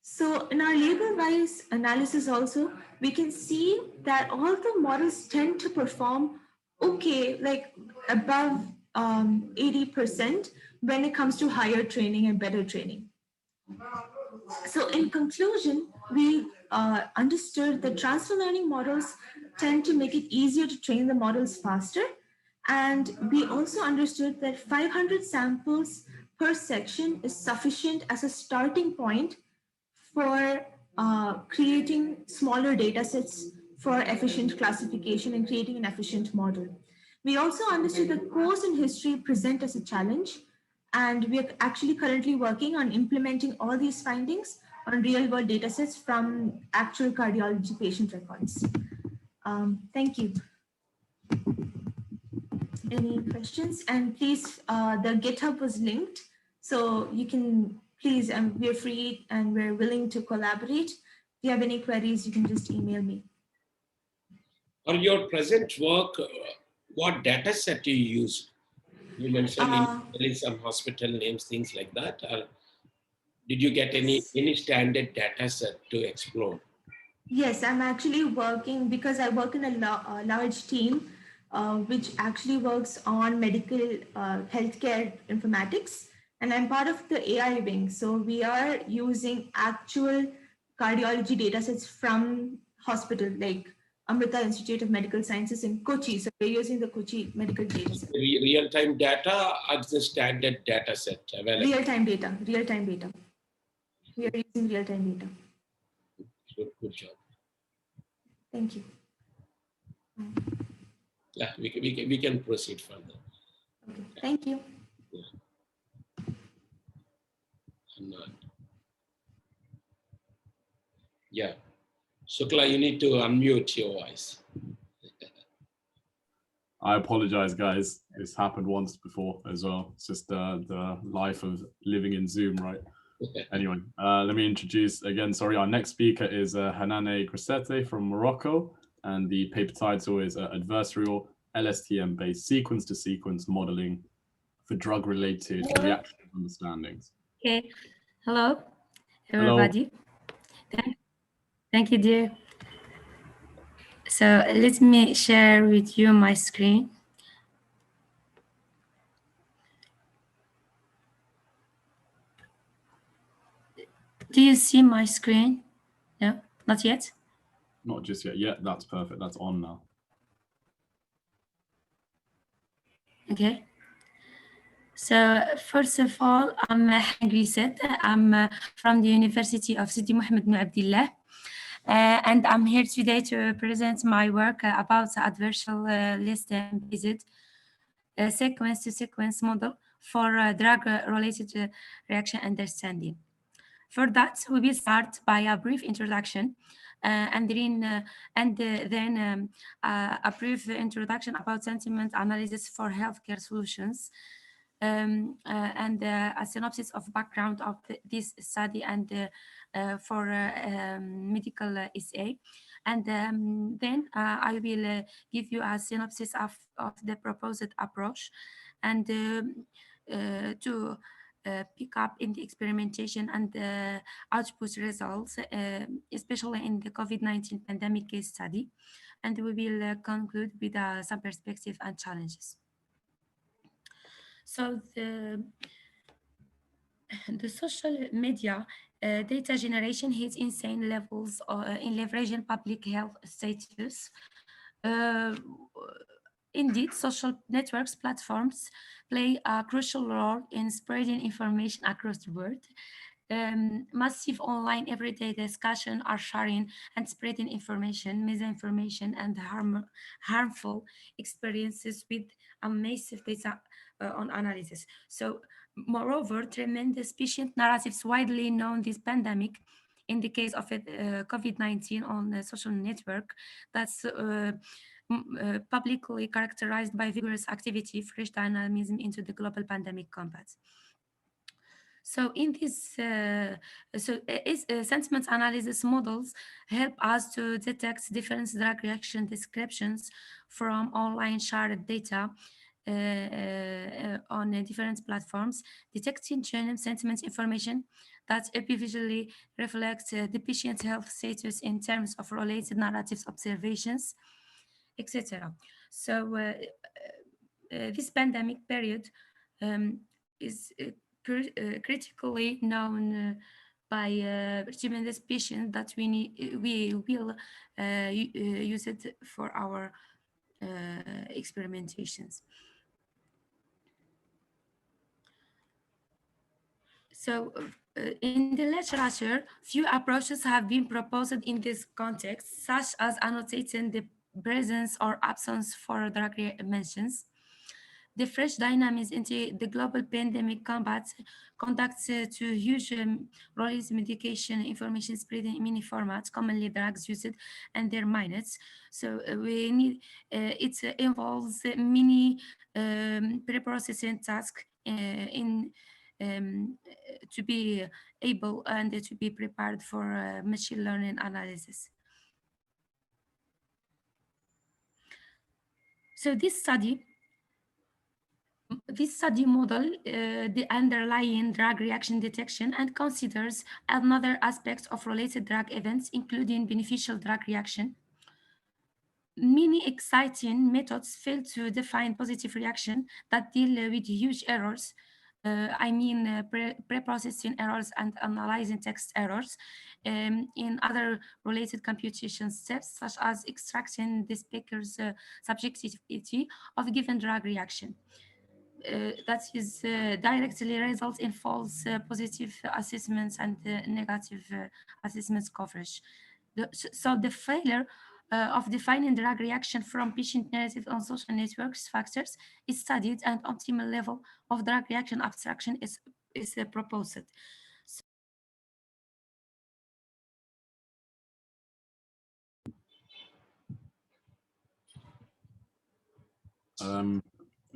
So in our label-wise analysis also, we can see that all the models tend to perform okay, like above 80% when it comes to higher training and better training. So in conclusion, we understood that transfer learning models tend to make it easier to train the models faster. And we also understood that 500 samples per section is sufficient as a starting point for creating smaller data sets for efficient classification and creating an efficient model. We also understood that course and history present as a challenge, and we are actually currently working on implementing all these findings on real-world data sets from actual cardiology patient records. Thank you. Any questions? And please, the GitHub was linked, so you can please, we're free and we're willing to collaborate. If you have any queries, you can just email me. For your present work, what data set do you use? You mentioned some hospital names, things like that. Did you get any standard data set to explore? Yes, I'm actually working, because I work in a large team which actually works on medical healthcare informatics, and I'm part of the AI wing. So we are using actual cardiology data sets from hospital, like Amrita Institute of Medical Sciences in Kochi. So we're using the Kochi medical data set. Real-time data or the standard data set available? Real-time data. We are using real-time data. Good job. Thank you. Yeah, we can proceed further. Okay, thank you. Yeah. Shukla, you need to unmute your voice. I apologize, guys. This happened once before as well. It's just the life of living in Zoom, right? Anyway, let me introduce again. Sorry, our next speaker is Hanane Grissete from Morocco, and the paper title is Adversarial LSTM-based sequence-to-sequence modeling for drug-related reaction understandings. Okay. Hello, everybody. Hello. Thank you, dear. So let me share with you my screen. Do you see my screen? No, not yet. Not just yet. Yeah, that's perfect. That's on now. Okay. So first of all, I'm Hanane Grissete. I'm from the University of Sidi Mohammed bin Abdullah. And I'm here today to present my work about the adversarial LSTM-based sequence-to-sequence model for drug-related reaction understanding. For that, we will start by a brief introduction and then a brief introduction about sentiment analysis for healthcare solutions, and a synopsis of background of this study and for medical essay. And then I will give you a synopsis of the proposed approach, and to pick up in the experimentation and output results, especially in the COVID-19 pandemic case study. And we will conclude with some perspective and challenges. So the social media data generation hits insane levels in leveraging public health status. Uh, Indeed, social networks platforms play a crucial role in spreading information across the world. Massive online everyday discussion are sharing and spreading information, misinformation, and harmful experiences with a massive data on analysis. So, moreover, tremendous patient narratives widely known this pandemic. In the case of COVID-19 on the social network, that's publicly characterized by vigorous activity, fresh dynamism into the global pandemic combat. So in this, sentiment analysis models help us to detect different drug reaction descriptions from online shared data on different platforms, detecting genome sentiment information that visually reflects the patient's health status in terms of related narratives, observations, etc. So this pandemic period is critically known by tremendous patients that we will use it for our experimentations. So in the literature, few approaches have been proposed in this context, such as annotating the presence or absence for drug mentions. The fresh dynamics into the global pandemic combat conducts to huge release medication information spread in many formats, commonly drugs used and their minutes. So we need it involves many pre-processing tasks to be able and to be prepared for machine learning analysis. So this study model the underlying drug reaction detection and considers another aspect of related drug events, including beneficial drug reaction. Many exciting methods fail to define positive reaction that deal with huge errors. Pre-processing errors and analyzing text errors in other related computation steps, such as extracting the speaker's subjectivity of a given drug reaction. That is directly results in false positive assessments and negative assessments coverage. So the failure of defining drug reaction from patient narrative on social networks factors is studied, and optimal level of drug reaction abstraction is proposed.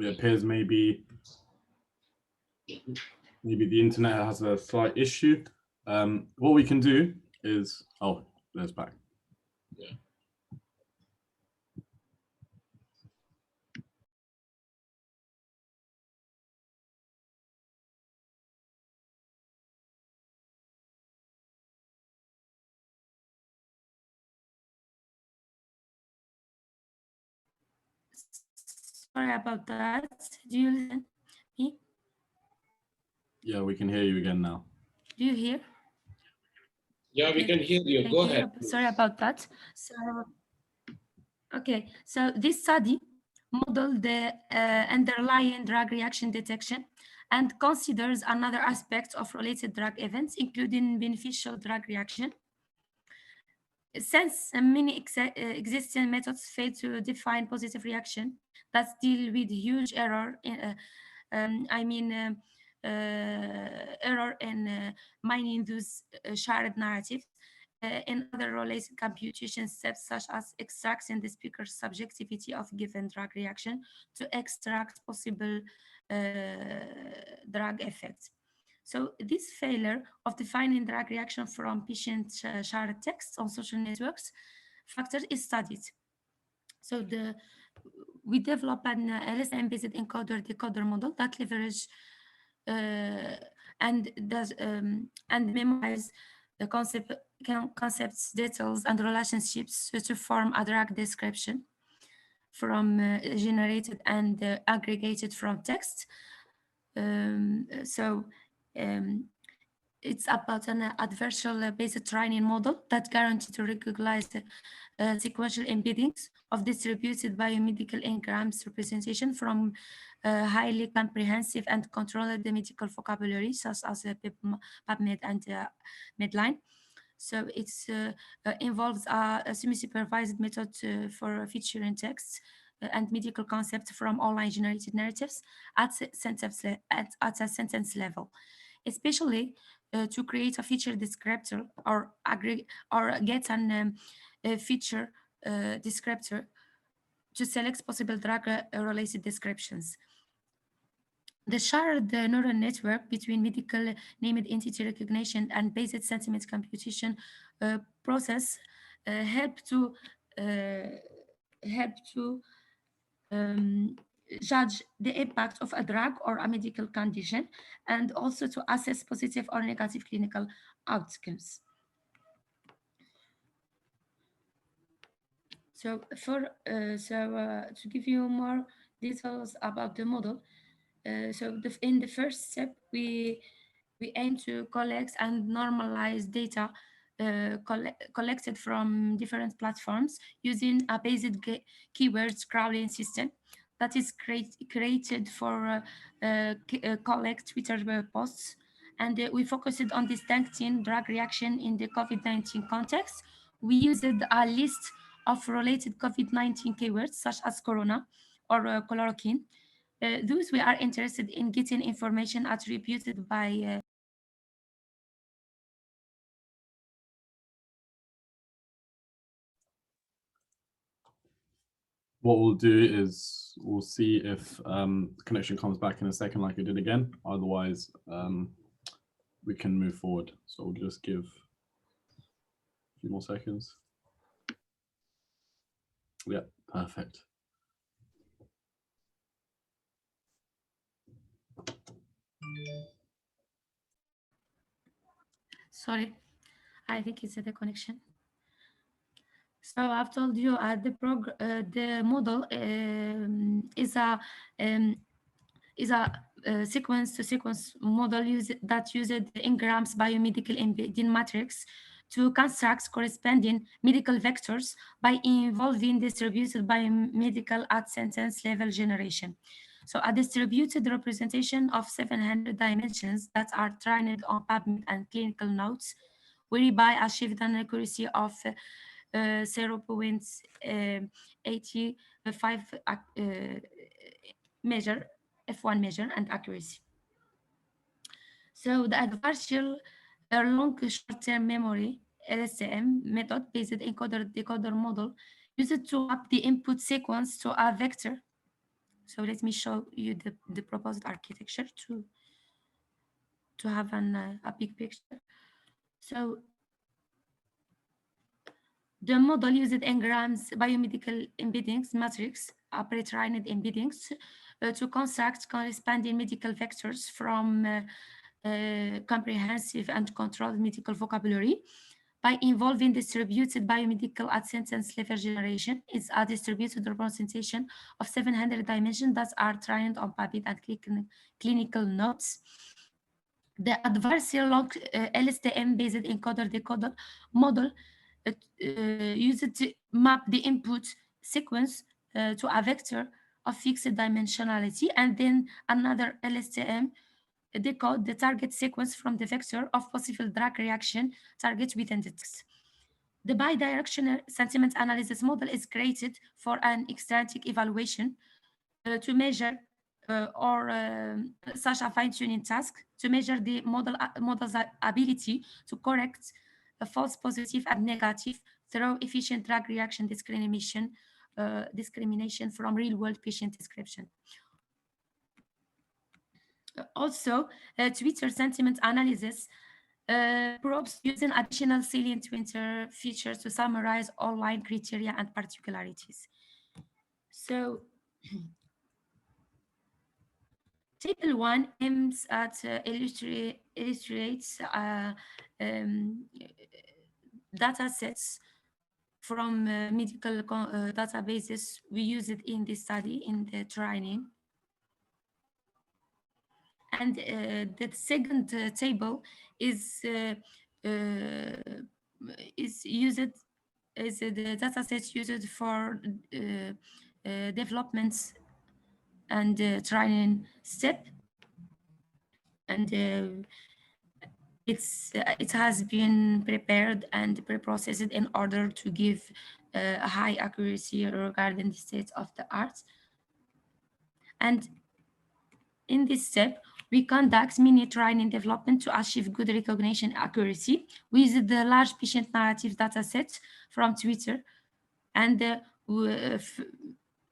It appears maybe the internet has a slight issue. What we can do is, oh, there's back. Yeah. Sorry about that. Do you listen me? Yeah, we can hear you again now. Do you hear? Yeah, we can hear you. Go ahead. Sorry about that. So, okay, so this study modeled the underlying drug reaction detection and considers another aspect of related drug events, including beneficial drug reaction. Since many existing methods fail to define positive reaction that deal with huge error in, error in mining those shared narratives in other related computation steps, such as extracting the speaker's subjectivity of given drug reaction to extract possible drug effects. So this failure of defining drug reaction from patient shared text on social networks factor is studied. So we develop an LSTM-based encoder-decoder model that leverage and memorize the concepts, details, and relationships to form a drug description from generated and aggregated from text. So it's about an adversarial based training model that guarantees to recognize sequential embeddings of distributed biomedical engrams representation from highly comprehensive and controlled medical vocabulary, such as PubMed and Medline. So it involves a semi-supervised method for featuring texts and medical concepts from online generated narratives at a sentence level, especially to create a feature descriptor or get an a feature descriptor to select possible drug-related descriptions. The shared neural network between medical named entity recognition and basic sentiment computation process help to judge the impact of a drug or a medical condition, and also to assess positive or negative clinical outcomes. So to give you more details about the model, in the first step, we aim to collect and normalize data collected from different platforms using a basic keywords crawling system that is created for collect Twitter posts. And we focused on detecting drug reaction in the COVID-19 context. We used a list of related COVID-19 keywords such as corona or chloroquine. Those we are interested in getting information attributed by What we'll do is we'll see if the connection comes back in a second like it did again. Otherwise, we can move forward. So we'll just give a few more seconds. Yeah, perfect. Sorry, I think it's the connection. So I've told you the model is a sequence-to-sequence model that uses engrams biomedical embedding matrix to construct corresponding medical vectors by involving distributed biomedical at sentence level generation. So a distributed representation of 700 dimensions that are trained on PubMed and clinical notes, whereby achieved an accuracy of 0.85 measure, F1 measure, and accuracy. So the adversarial long short-term memory LSTM method based encoder-decoder model used to map the input sequence to a vector. So let me show you the proposed architecture to have a big picture. So the model used engrams biomedical embeddings matrix, pre-trained embeddings, to construct corresponding medical vectors from comprehensive and controlled medical vocabulary by involving distributed biomedical at sentence level generation. Is a distributed representation of 700 dimensions that are trained on PubMed and clinical notes. The adversarial long LSTM-based encoder-decoder model used to map the input sequence to a vector of fixed dimensionality, and then another LSTM decode the target sequence from the vector of possible drug reaction target within the text. The bidirectional sentiment analysis model is created for an extrinsic evaluation to measure such a fine-tuning task to measure the model's ability to correct a false positive and negative through efficient drug reaction discrimination from real-world patient description. Also, Twitter sentiment analysis probes using additional salient Twitter features to summarize online criteria and particularities. So, Table 1 aims at illustrates data sets from medical databases we use it in this study, in the training. And the second table is used is the data set used for developments and training step, and it has been prepared and pre-processed in order to give a high accuracy regarding the state of the art. And in this step, we conduct mini training development to achieve good recognition accuracy with the large patient narrative data set from Twitter. And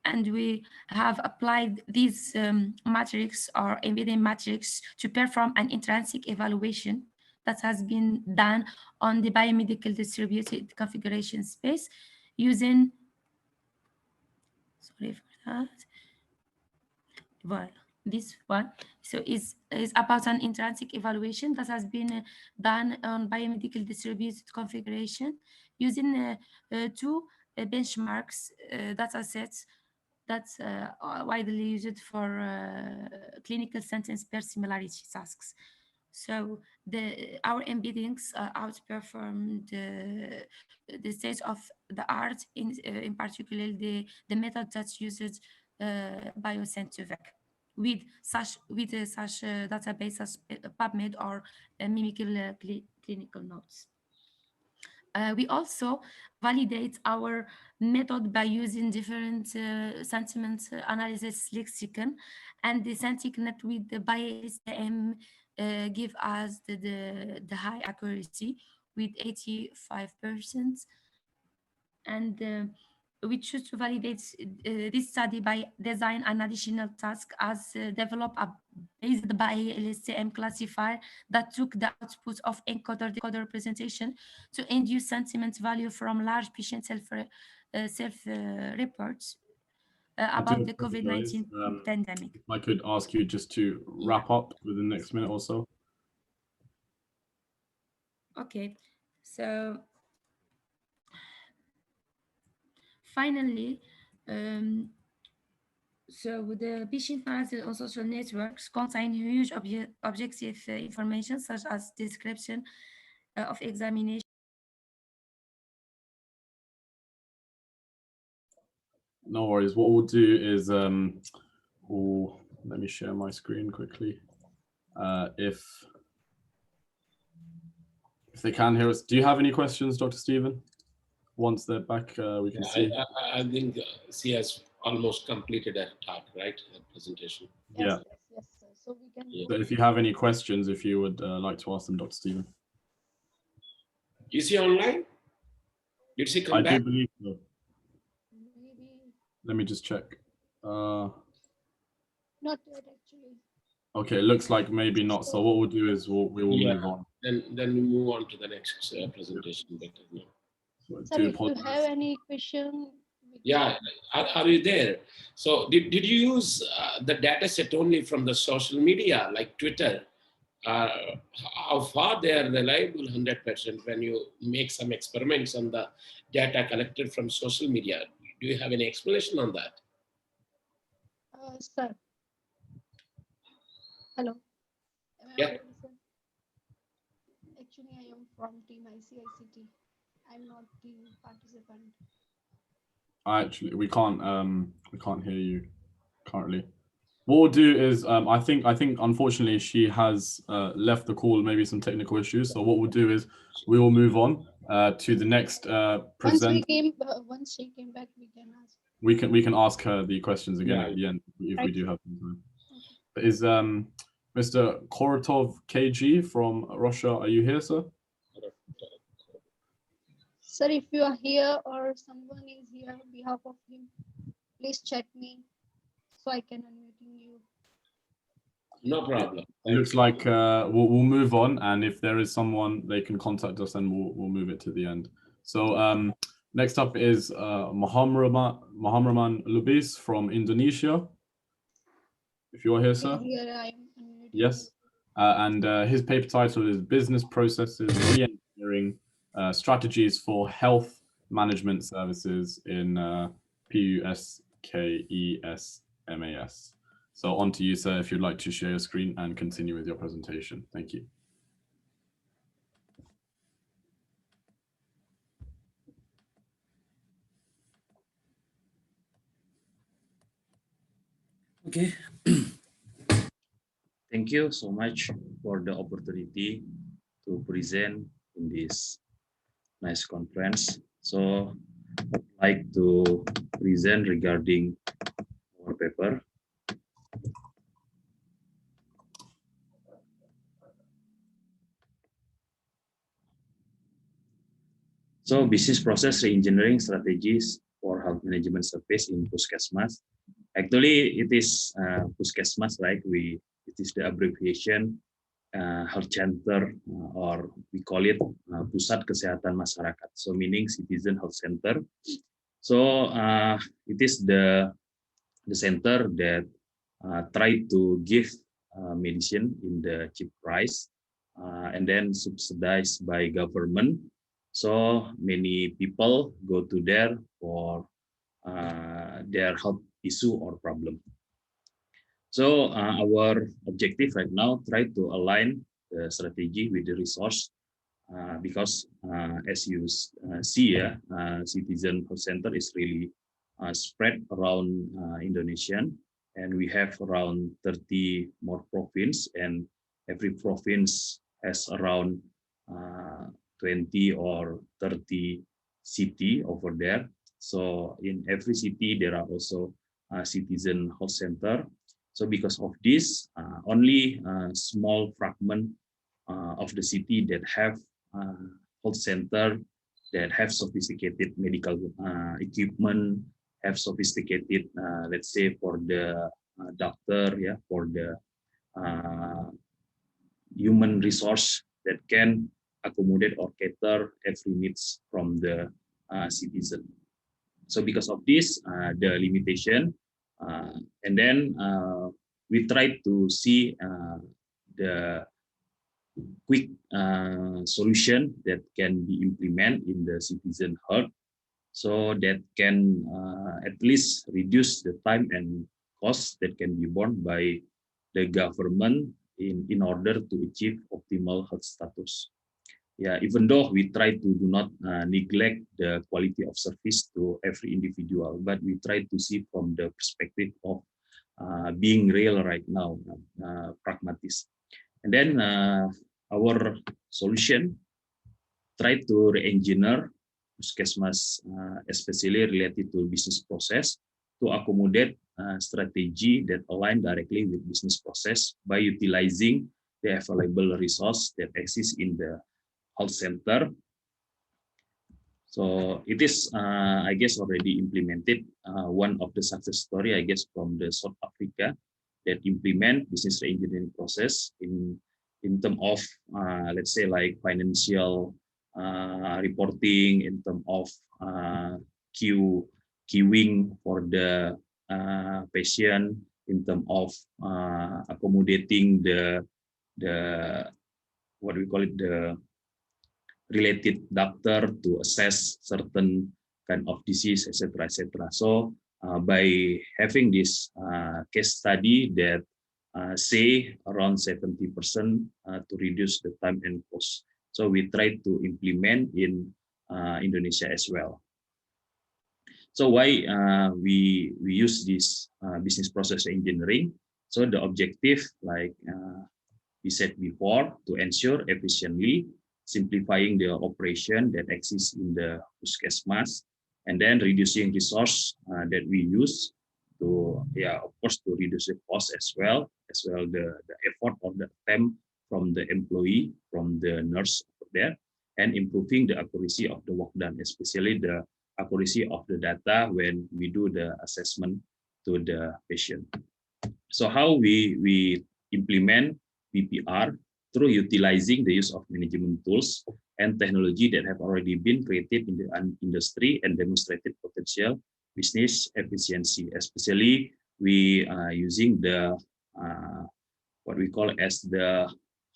we have applied these metrics or embedding metrics to perform an intrinsic evaluation that has been done on the biomedical distributed configuration space using, sorry for that, well, this one. So is about an intrinsic evaluation that has been done on biomedical distributed configuration using two benchmarks data sets that's widely used for clinical sentence per similarity tasks. So our embeddings outperformed the state of the art, in particular the method that's used bioscientific with such database as PubMed or mimical clinical notes. We also validate our method by using different sentiment analysis lexicon, and the sentiment with the BioSTM give us the high accuracy with 85%. And we choose to validate this study by design an additional task as develop a based by LSTM classifier that took the output of encoder-decoder representation to induce sentiment value from large patient self-reports about the COVID-19 pandemic. If I could ask you just to wrap up within the next minute or so. Okay, so finally, so the patient narrative on social networks contain huge objective information such as description of examination. No worries. What we'll do is, let me share my screen quickly. If they can hear us, do you have any questions, Dr. Stephen? Once they're back, we can see. I think she has almost completed her talk, right? Her presentation. Yeah. Yes, sir. So we can. So if you have any questions, if you would like to ask them, Dr. Stephen. Is she online? Did she come back? I do believe so. Maybe Let me just check. not yet, actually. Okay, it looks like maybe not. So what we'll do is we will move on. Then we move on to the next presentation. So Sir, if you have any question. Yeah, are you there? So did you use the data set only from the social media like Twitter? How far they are reliable 100% when you make some experiments on the data collected from social media? Do you have any explanation on that? Sir. Hello. Yeah. Actually, I am from team ICICT. I'm not the participant. Actually, we can't hear you currently. What we'll do is I think unfortunately she has left the call, maybe some technical issues. So what we'll do is we will move on to the next present. Once she came back, we can ask. We can ask her the questions again at the end if we do have some time. Okay. Is Mr. Korotov KG from Russia, are you here, sir? Sir, if you are here or someone is here on behalf of him, please chat me so I can unmute you. No problem. It looks like we'll move on, and if there is someone, they can contact us, and we'll move it to the end. So next up is Muhamraman Lubis from Indonesia. If you are here, sir. Here I am unmuting. Yes, and his paper title is Business Processes Re-engineering Strategies for Health Management Services in PUSKESMAS. So on to you, sir, if you'd like to share your screen and continue with your presentation. Thank you. Okay. Thank you so much for the opportunity to present in this nice conference. So I'd like to present regarding our paper. So business process reengineering strategies for health management service in Puskesmas. Actually, it is Puskesmas, right? It is the abbreviation health center, or we call it Pusat Kesehatan Masyarakat. So meaning citizen health center. So it is the center that try to give medicine in the cheap price and then subsidized by government. So many people go to there for their health issue or problem. So our objective right now, try to align the strategy with the resource because as you see, Citizen Health Center is really spread around Indonesia, and we have around 30 more province, and every province has around 20 or 30 city over there. So in every city there are also citizen health center. So because of this, only a small fragment of the city that have health center that have sophisticated medical equipment, have sophisticated, let's say for the doctor, yeah, for the human resource that can accommodate or cater every needs from the citizen. So because of this, the limitation, and then we try to see the quick solution that can be implemented in the citizen health, so that can at least reduce the time and cost that can be borne by the government in order to achieve optimal health status. Yeah, even though we try to do not neglect the quality of service to every individual, but we try to see from the perspective of being real right now, pragmatic. And then our solution try to re-engineer Puskesmas, especially related to business process, to accommodate strategy that align directly with business process by utilizing the available resource that exists in the health center. So it is, I guess, already implemented. One of the success story, I guess, from the South Africa that implement business reengineering process in terms of, let's say, like financial reporting, in terms of queuing for the patient, in terms of accommodating the what we call it, the related doctor to assess certain kind of disease, etc., etc. So by having this case study that say around 70% to reduce the time and cost. So we try to implement in Indonesia as well. So why we use this business process engineering? So the objective, like we said before, to ensure efficiently simplifying the operation that exists in the Puskesmas, and then reducing resource that we use to, yeah, of course, to reduce the cost as well the effort or the time from the employee, from the nurse there, and improving the accuracy of the work done, especially the accuracy of the data when we do the assessment to the patient. So how we implement BPR through utilizing the use of management tools and technology that have already been created in the industry and demonstrated potential business efficiency. Especially we are using the what we call as the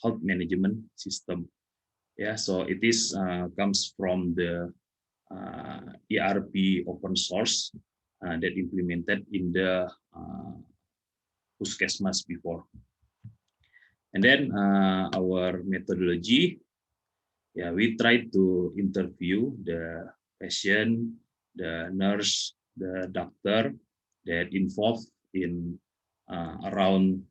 health management system. Yeah, so it is comes from the ERP open source that implemented in the puskesmas before. And then our methodology, yeah, we try to interview the patient, the nurse, the doctor that involved in around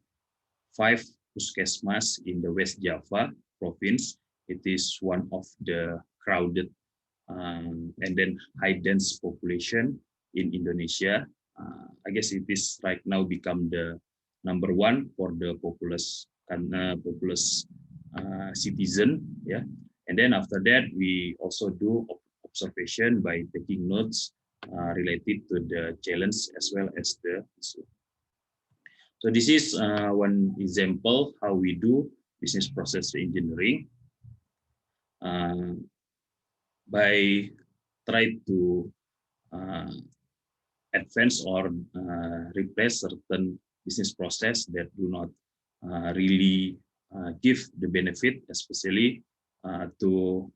5 puskesmas in the West Java province. It is one of the crowded and then high dense population in Indonesia. I guess it is right now become the #1 for the populous citizen. Yeah, and then after that we also do observation by taking notes related to the challenge as well as the issue. So this is one example how we do business process engineering by try to advance or replace certain business process that do not really give the benefit, especially to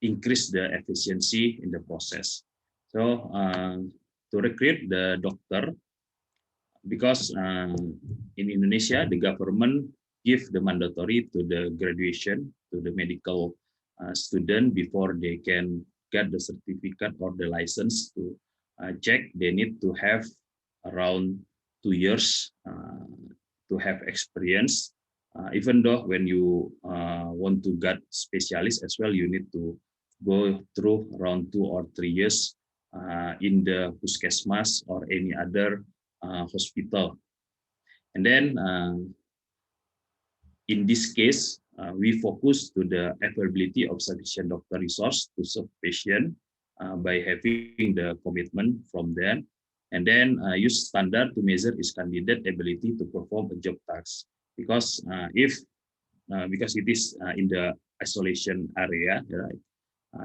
increase the efficiency in the process. So to recruit the doctor, because in Indonesia, the government give the mandatory to the graduation to the medical student before they can get the certificate or the license to check. They need to have around 2 years to have experience. Even though when you want to get specialist as well, you need to go through around 2 or 3 years in the puskesmas or any other hospital. And then in this case, we focus to the availability of sufficient doctor resource to serve patient by having the commitment from them, and then use standard to measure its candidate ability to perform a job task. Because because it is in the isolation area, right?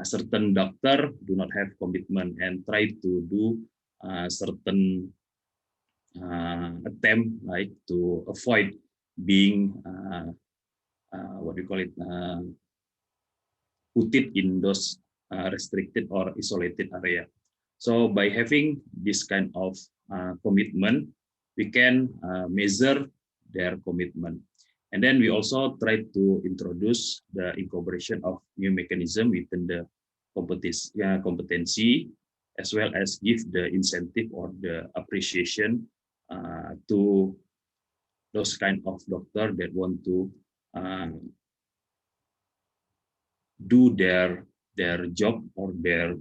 Certain doctor do not have commitment and try to do certain attempt, right, to avoid being what we call it, put it in those restricted or isolated area. So by having this kind of commitment, we can measure their commitment. And then we also try to introduce the incorporation of new mechanism within the competency, as well as give the incentive or the appreciation to those kind of doctor that want to do their job or their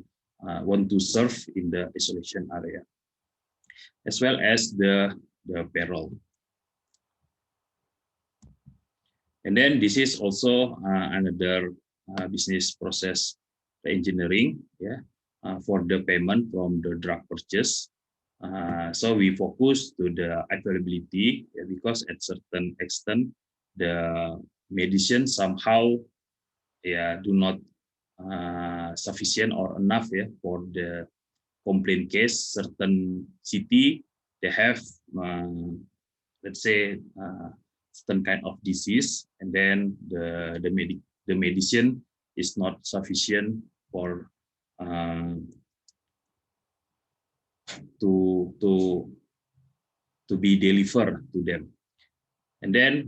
want to serve in the isolation area, as well as the payroll. And then this is also another business process engineering, yeah, for the payment from the drug purchase. So we focus to the availability, yeah, because at certain extent the medicine somehow, yeah, do not sufficient or enough, yeah, for the complaint case. Certain city they have let's say certain kind of disease, and then the medicine is not sufficient for to be delivered to them. And then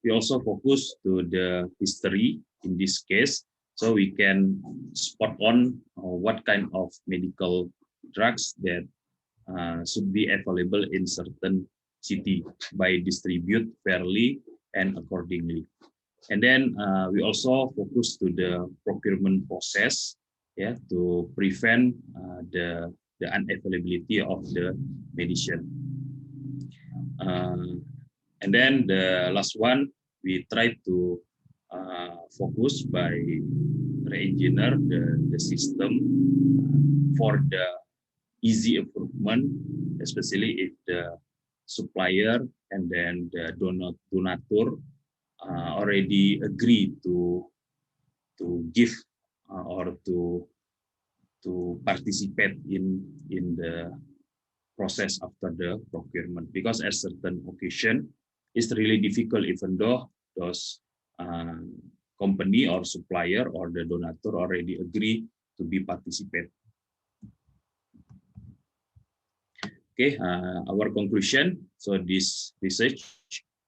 we also focus to the history in this case, so we can spot on what kind of medical drugs that should be available in certain city by distribute fairly and accordingly. And then we also focus to the procurement process, yeah, to prevent the unavailability of the medicine. And then the last one, we try to focus by re-engineer the system for the easy improvement, especially if the supplier and then the donator already agree to give or to participate in the process after the procurement. Because at certain occasion it's really difficult, even though those company or supplier or the donator already agree to be participate. Okay, our conclusion. So this research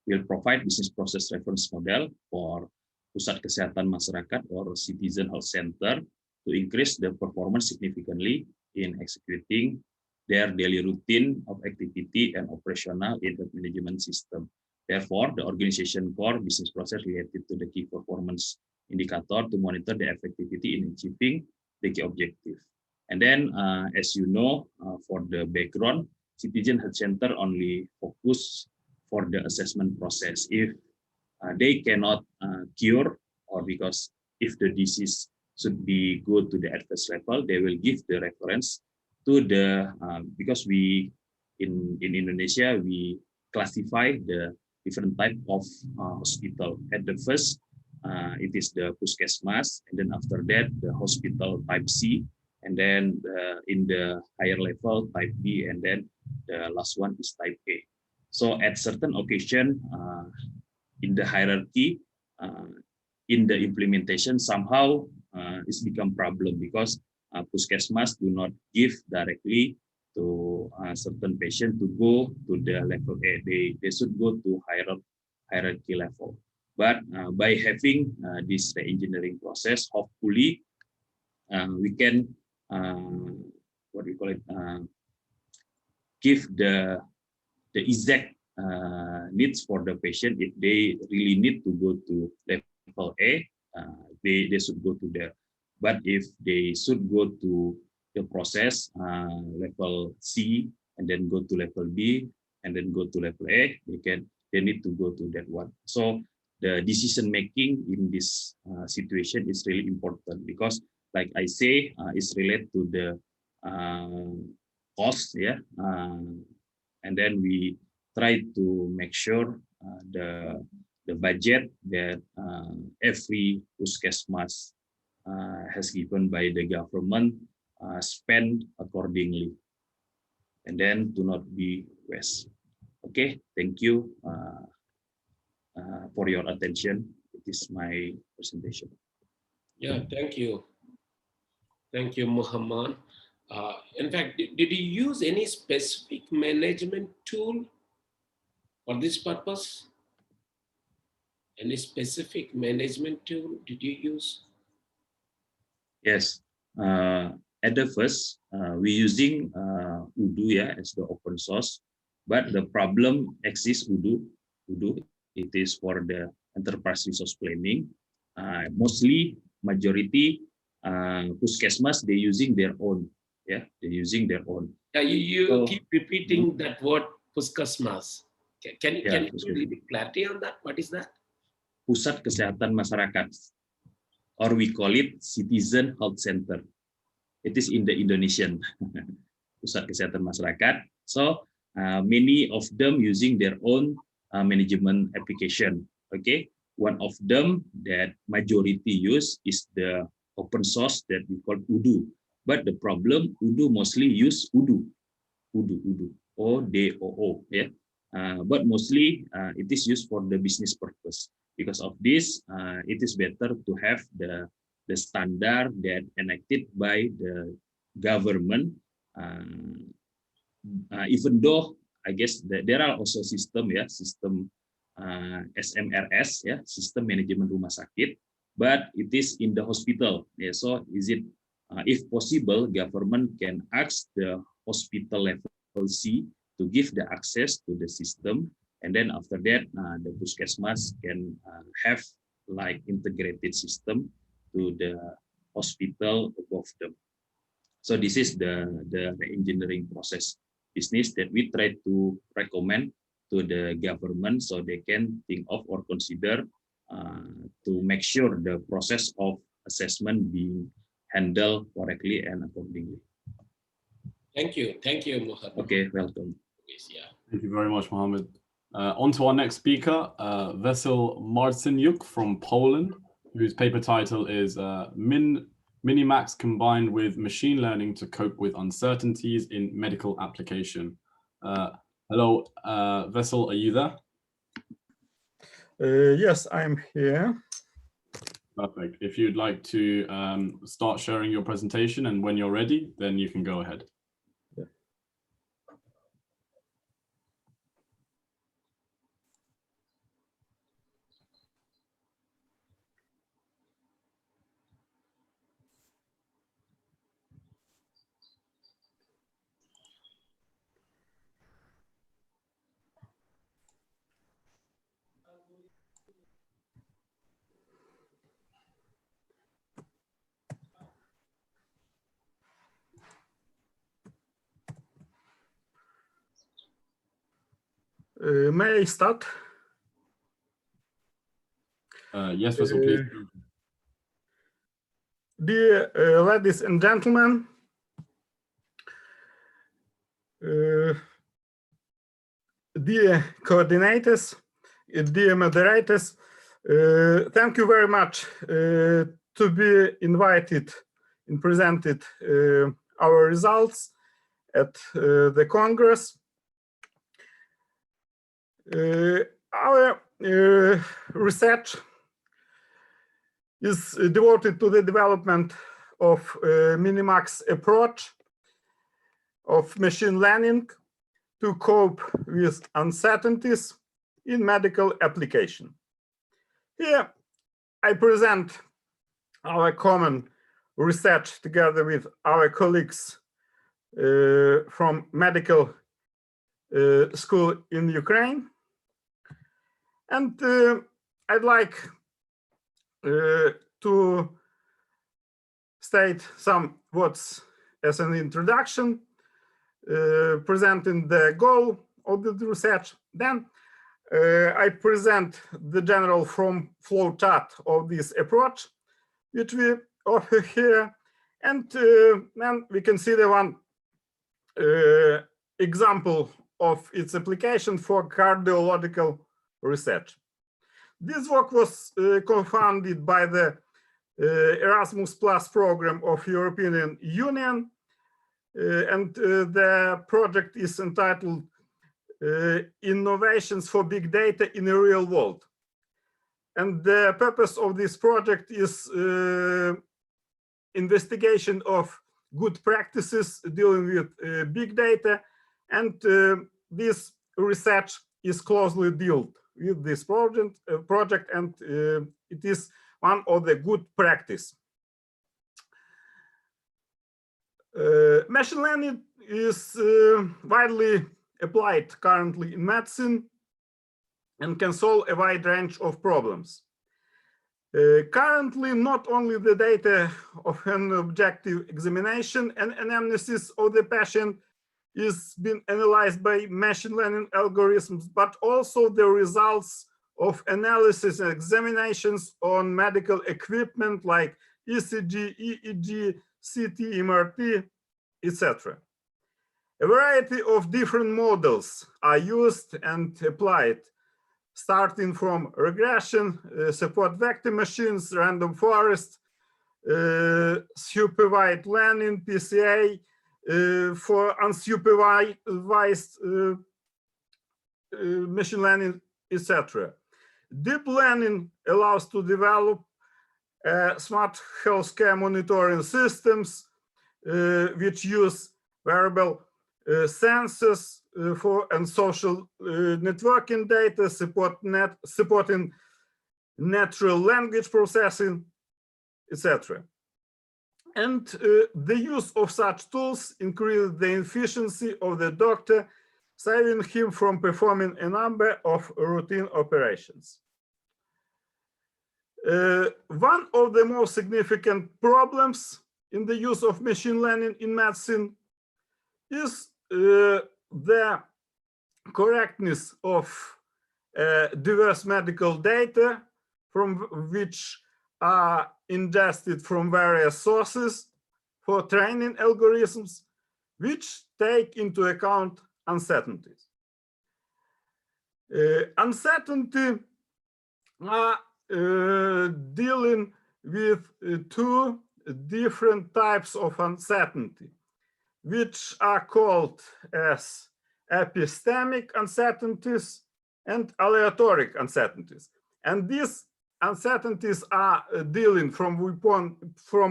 will provide business process reference model for Pusat Kesehatan Masyarakat or Citizen Health Center to increase the performance significantly in executing their daily routine of activity and operational in the management system. Therefore, the organization core business process related to the key performance indicator to monitor the effectivity in achieving the key objective. And then, as you know, for the background, Citizen Health Center only focus for the assessment process. If they cannot cure, or because if the disease should be go to the advanced level, they will give the reference to the, because we, in Indonesia, we classify the different type of hospital. At the first, it is the puskesmas, and then after that, the hospital type C, and then in the higher level, type B, and then the last one is type A. So at certain occasion, in the hierarchy, in the implementation, somehow it's become problem because puskesmas do not give directly to certain patient to go to the level A. They should go to hierarchy level. But by having this engineering process, hopefully we can what do you call it? Give the exact needs for the patient. If they really need to go to level A, they should go to there. But if they should go to the process level C and then go to level B and then go to level A, they need to go to that one. So the decision making in this situation is really important because, like I say, it's related to the cost, yeah. And then we try to make sure the budget that every puskesmas has given by the government spend accordingly, and then do not be waste. Okay, thank you for your attention. It is my presentation. Yeah, thank you. Thank you, Muhammad. In fact, did you use any specific management tool for this purpose? Any specific management tool did you use? Yes. At the first, we using Udo, yeah, as the open source, but the problem exists Udo. It is for the enterprise resource planning. Mostly majority puskesmas, they using their own. Yeah, they're using their own. Yeah, you So, keep repeating that word puskesmas. Can you puskesmas. clarity on that? What is that? Pusat Kesehatan Masyarakat, or we call it Citizen Health Center. It is in the Indonesian Pusat Kesehatan Masyarakat. So many of them using their own management application. Okay, one of them that majority use is the open source that we call Udo. But the problem, Udo mostly use Udo, ODOO, yeah. But mostly it is used for the business purpose. Because of this, it is better to have the standard that enacted by the government. Even though I guess that there are also system, yeah, system SMRS, yeah, system management rumah sakit, but it is in the hospital. Yeah, so is it if possible, government can ask the hospital level C to give the access to the system, and then after that, the puskesmas can have like integrated system to the hospital above them. So this is the engineering process business that we try to recommend to the government so they can think of or consider to make sure the process of assessment being handled correctly and accordingly. Thank you, Muhammad. Okay, welcome. Yeah. Thank you very much, Mohammed. On to our next speaker, Vesil Marcinyuk from Poland, whose paper title is Minimax combined with machine learning to cope with uncertainties in medical application. Hello, Vesil, are you there? Yes, I'm here. Perfect. If you'd like to start sharing your presentation, and when you're ready, then you can go ahead. may I start? Yes, Russell, please. Dear ladies and gentlemen, dear coordinators, dear moderators, thank you very much to be invited and presented our results at the Congress. Our research is devoted to the development of Minimax approach of machine learning to cope with uncertainties in medical application. Here I present our common research together with our colleagues from medical school in Ukraine. And I'd like to state some words as an introduction, presenting the goal of the research. Then I present the general flow chart of this approach, which we offer here, and then we consider one example of its application for cardiological research. This work was co-funded by the Erasmus Plus program of European Union, and the project is entitled Innovations for Big Data in the Real World. And the purpose of this project is investigation of good practices dealing with big data, and this research is closely dealt with this project, and it is one of the good practice. Machine learning is widely applied currently in medicine and can solve a wide range of problems. Currently, not only the data of an objective examination and anamnesis of the patient is being analyzed by machine learning algorithms, but also the results of analysis and examinations on medical equipment like ECG, EEG, CT, MRT, etc. A variety of different models are used and applied, starting from regression, support vector machines, random forest, supervised learning, PCA, for unsupervised machine learning, etc. Deep learning allows to develop smart healthcare monitoring systems which use wearable sensors and social networking data, supporting natural language processing, etc. And the use of such tools increases the efficiency of the doctor, saving him from performing a number of routine operations. One of the most significant problems in the use of machine learning in medicine is the correctness of diverse medical data from which are ingested from various sources for training algorithms, which take into account uncertainties. Uncertainty are dealing with two different types of uncertainty, which are called as epistemic uncertainties and aleatoric uncertainties. And these uncertainties are dealing from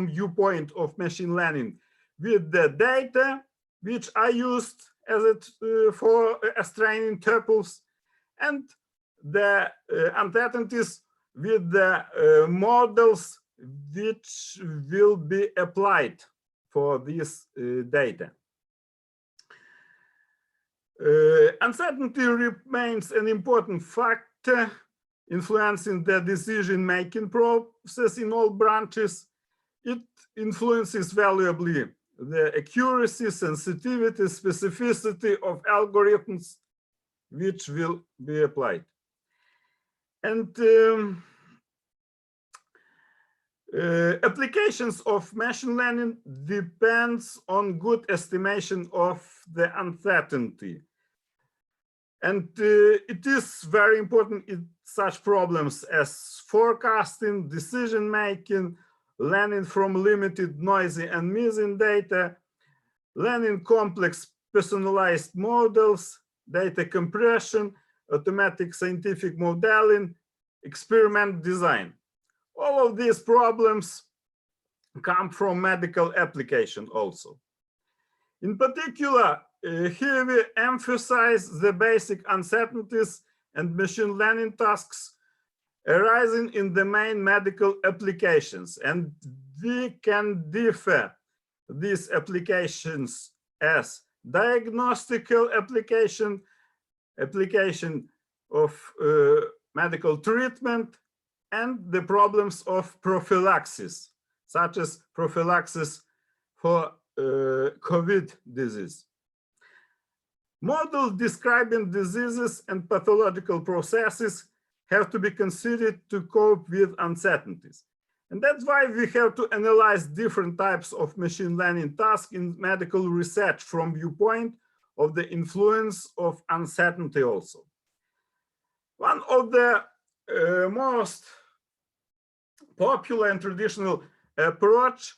viewpoint of machine learning with the data which are used as training tuples, and the uncertainties with the models which will be applied for this data. Uncertainty remains an important factor influencing the decision-making process in all branches. It influences valuably the accuracy, sensitivity, specificity of algorithms which will be applied. And applications of machine learning depends on good estimation of the uncertainty. And it is very important in such problems as forecasting, decision-making, learning from limited, noisy, and missing data, learning complex personalized models, data compression, automatic scientific modeling, experiment design. All of these problems come from medical application also. In particular, here we emphasize the basic uncertainties and machine learning tasks arising in the main medical applications. And we can differ these applications as diagnostical application of medical treatment, and the problems of prophylaxis, such as prophylaxis for COVID disease. Models describing diseases and pathological processes have to be considered to cope with uncertainties. And that's why we have to analyze different types of machine learning tasks in medical research from viewpoint of the influence of uncertainty also. One of the most popular and traditional approach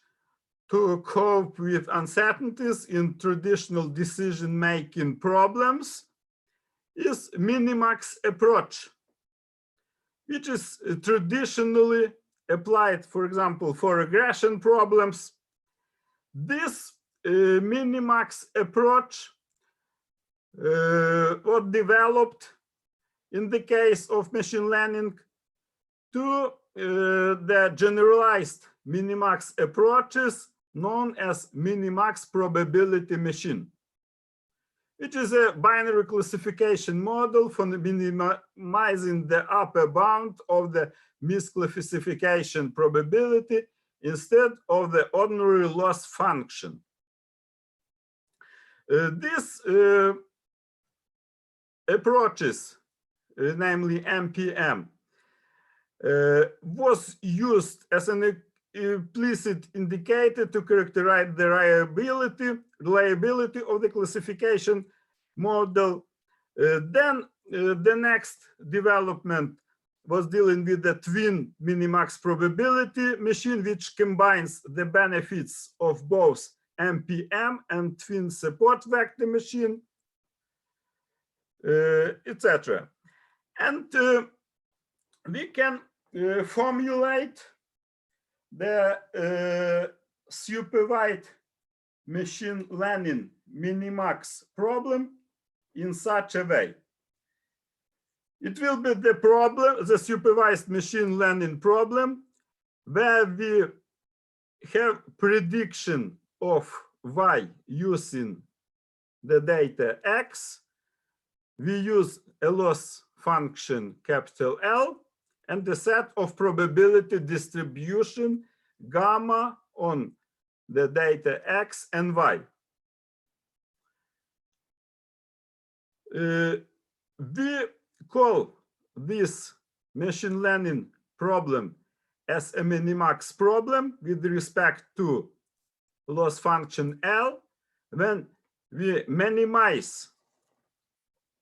to cope with uncertainties in traditional decision-making problems is minimax approach, which is traditionally applied, for example, for regression problems. This minimax approach was developed in the case of machine learning to the generalized minimax approaches known as minimax probability machine. It is a binary classification model for minimizing the upper bound of the misclassification probability instead of the ordinary loss function. These approaches, namely MPM, was used as an implicit indicator to characterize the reliability of the classification model. Then the next development was dealing with the twin minimax probability machine, which combines the benefits of both MPM and twin support vector machine, etc. And we can formulate the supervised machine learning minimax problem in such a way. It will be the problem, the supervised machine learning problem, where we have prediction of y using the data x. We use a loss function capital L and the set of probability distribution gamma on the data x and y. We call this machine learning problem as a minimax problem with respect to loss function L when we minimize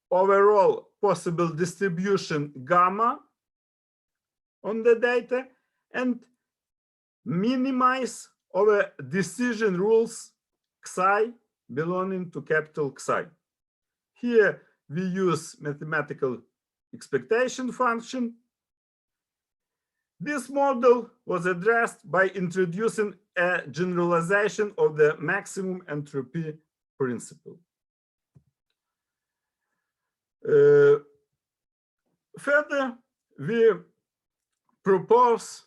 overall possible distribution gamma on the data and minimize our decision rules xi belonging to capital Xi. Here we use mathematical expectation function. This model was addressed by introducing a generalization of the maximum entropy principle. Further, we propose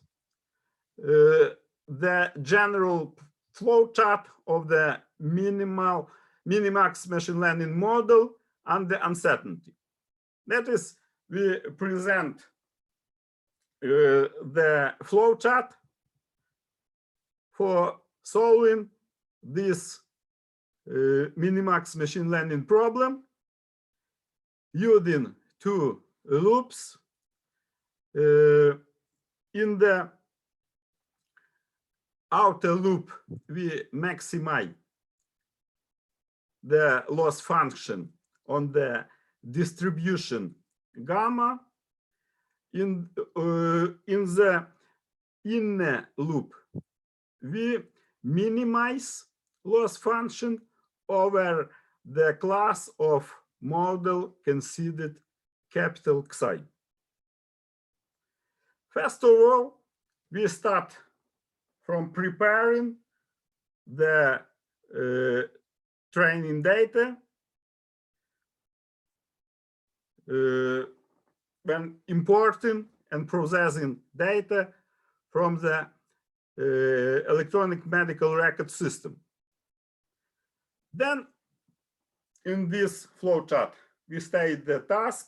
the general flowchart of the minimax machine learning model and the uncertainty. That is, we present the flowchart for solving this minimax machine learning problem. using two loops. In the outer loop, we maximize the loss function on the distribution gamma. In the inner loop, we minimize loss function over the class of model considered capital Xi. First of all, we start from preparing the training data when importing and processing data from the electronic medical record system. Then in this flowchart, we state the task.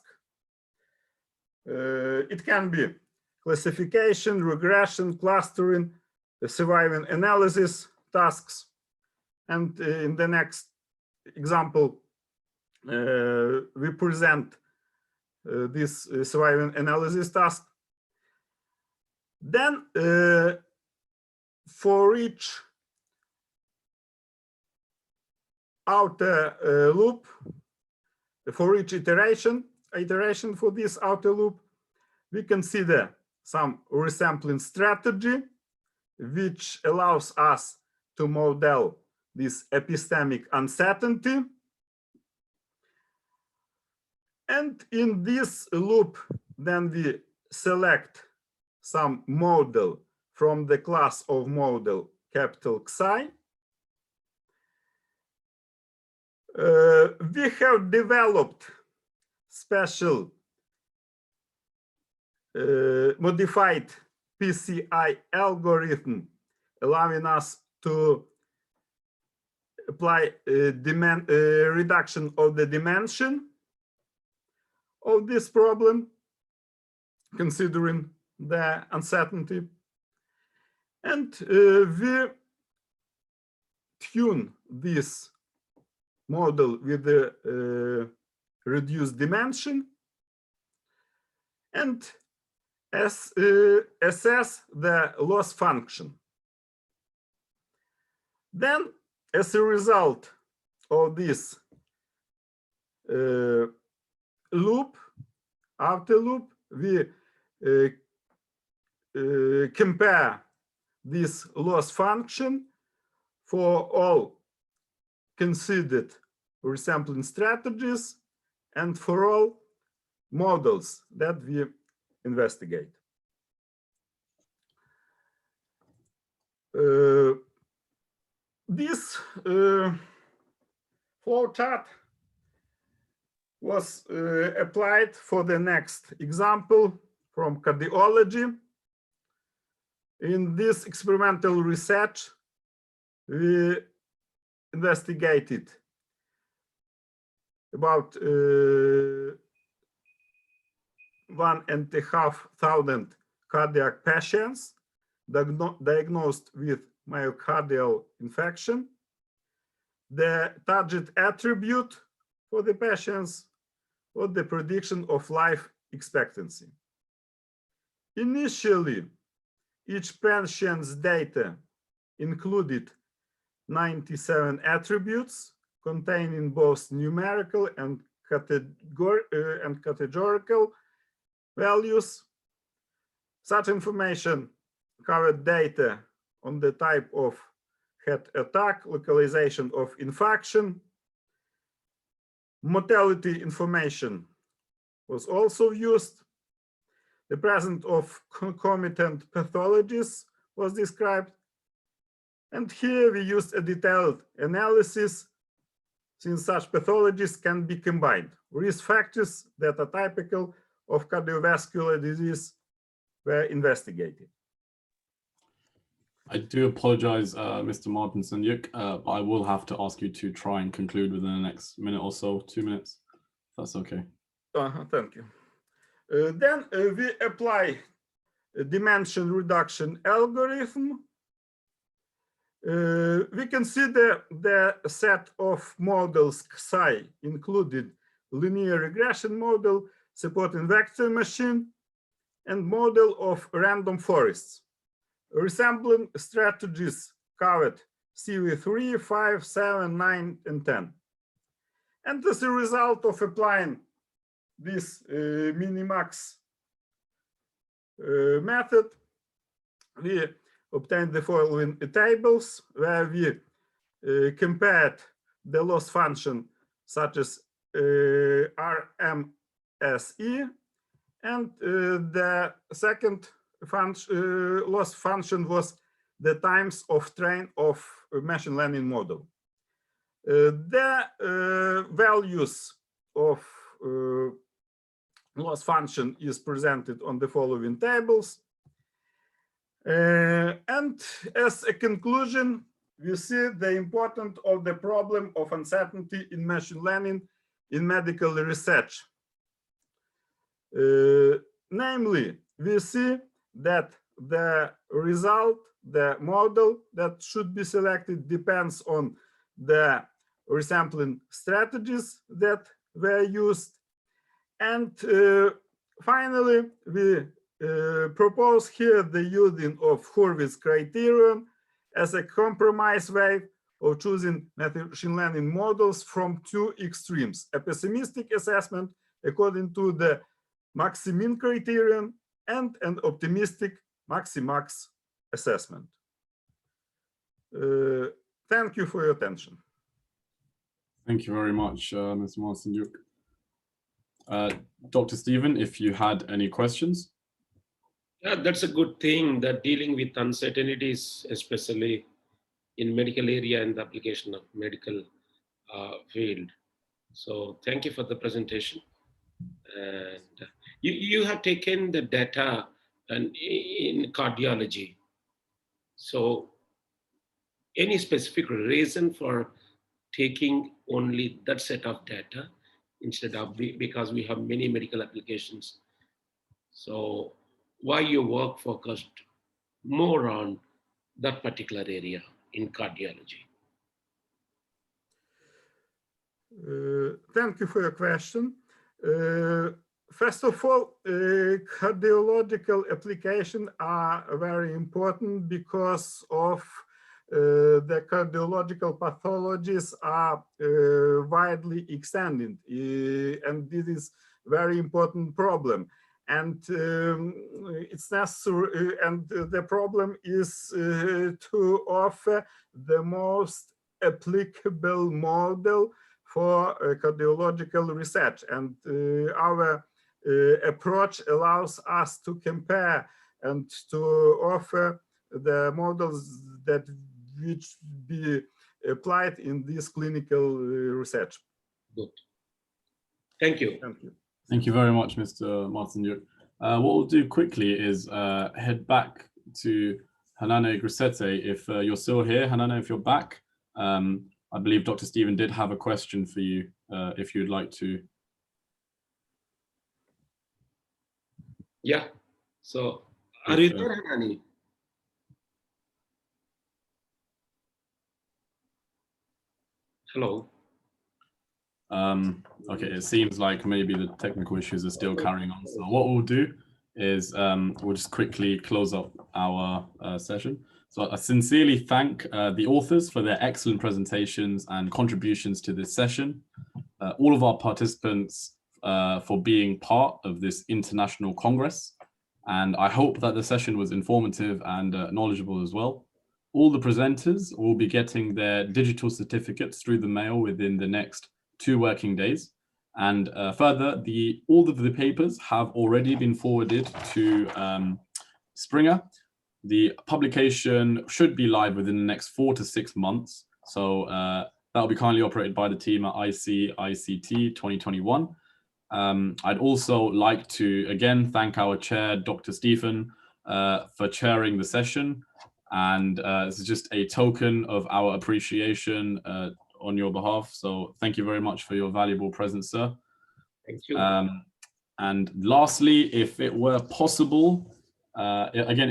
It can be classification, regression, clustering, surviving analysis tasks. And in the next example, we present this surviving analysis task. Then for each outer loop, for each iteration for this outer loop, we consider some resampling strategy, which allows us to model this epistemic uncertainty. And in this loop, then we select some model from the class of model capital Xi. We have developed special modified PCI algorithm, allowing us to apply reduction of the dimension of this problem, considering the uncertainty. And we tune this model with the reduced dimension and assess the loss function. Then, as a result of this loop, after loop, we compare this loss function for all considered resampling strategies and for all models that we investigate. This flowchart was applied for the next example from cardiology. In this experimental research, we investigated about 1,500 cardiac patients diagnosed with myocardial infarction. The target attribute for the patients was the prediction of life expectancy. Initially, each patient's data included 97 attributes containing both numerical and categorical values. Such information covered data on the type of heart attack, localization of infarction. Mortality information was also used. The presence of concomitant pathologies was described. And here we used a detailed analysis, since such pathologies can be combined. Risk factors that are typical of cardiovascular disease were investigated. I do apologize, Mr. Martinson-Yuk, but I will have to ask you to try and conclude within the next minute or so, 2 minutes. That's okay. Thank you. Then we apply a dimension reduction algorithm. We consider the set of models Xi included linear regression model supporting vector machine, and model of random forests. Resembling strategies covered CV3, 5, 7, 9, and 10. And as a result of applying this minimax method, we obtained the following tables where we compared the loss function such as RMSE, and the second loss function was the times of train of a machine learning model. The values of loss function is presented on the following tables. And as a conclusion, we see the importance of the problem of uncertainty in machine learning in medical research. Namely, we see that the result, the model that should be selected depends on the resampling strategies that were used. And finally, we propose here the using of Hurwitz criterion as a compromise way of choosing machine learning models from two extremes: a pessimistic assessment according to the maximin criterion and an optimistic maximax assessment. Thank you for your attention. Thank you very much, Ms. Marcinjuk. Dr. Stephen, if you had any questions. Yeah, that's a good thing, that dealing with uncertainties, especially in medical area and the application of medical field. So thank you for the presentation. And you have taken the data and in cardiology. So any specific reason for taking only that set of data instead of, because we have many medical applications. So why your work focused more on that particular area in cardiology? Thank you for your question. First of all, cardiological applications are very important because of the cardiological pathologies are widely extended, and this is a very important problem. And it's necessary, and the problem is to offer the most applicable model for cardiological research. And our approach allows us to compare and to offer the models that which be applied in this clinical research. Good. Thank you. Thank you. Thank you very much, Mr. Marcinjuk. What we'll do quickly is head back to Hanane Grusete. If you're still here, Hanane, if you're back, I believe Dr. Stephen did have a question for you, if you'd like to. Yeah. So, are you there, Hanani? Hello. Okay, it seems like maybe the technical issues are still carrying on. So what we'll do is we'll just quickly close up our session. So I sincerely thank the authors for their excellent presentations and contributions to this session. All of our participants for being part of this international congress. And I hope that the session was informative and knowledgeable as well. All the presenters will be getting their digital certificates through the mail within the next 2 working days. And further, all of the papers have already been forwarded to Springer. The publication should be live within the next 4 to 6 months. So that will be kindly operated by the team at ICICT 2021. I'd also like to again thank our chair, Dr. Stephen, for chairing the session. And this is just a token of our appreciation on your behalf. So thank you very much for your valuable presence, sir. Thank you. And lastly, if it were possible, Again,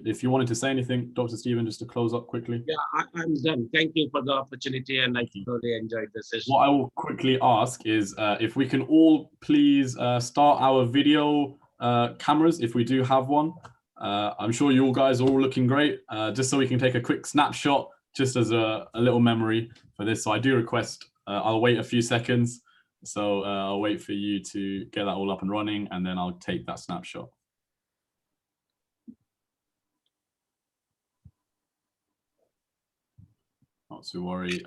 if you wanted to say anything, Dr. Stephen, just to close up quickly. Yeah, I'm done. Thank you for the opportunity, and I thoroughly enjoyed the session. What I will quickly ask is if we can all please start our video cameras, if we do have one. I'm sure you all guys are all looking great, just so we can take a quick snapshot, just as a little memory for this. So I do request, I'll wait a few seconds. So I'll wait for you to get that all up and running, and then I'll take that snapshot. Not to worry.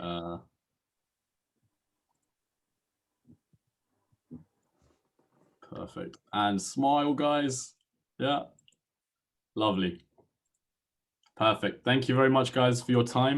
Perfect. And smile, guys. Yeah. Lovely. Perfect. Thank you very much, guys, for your time.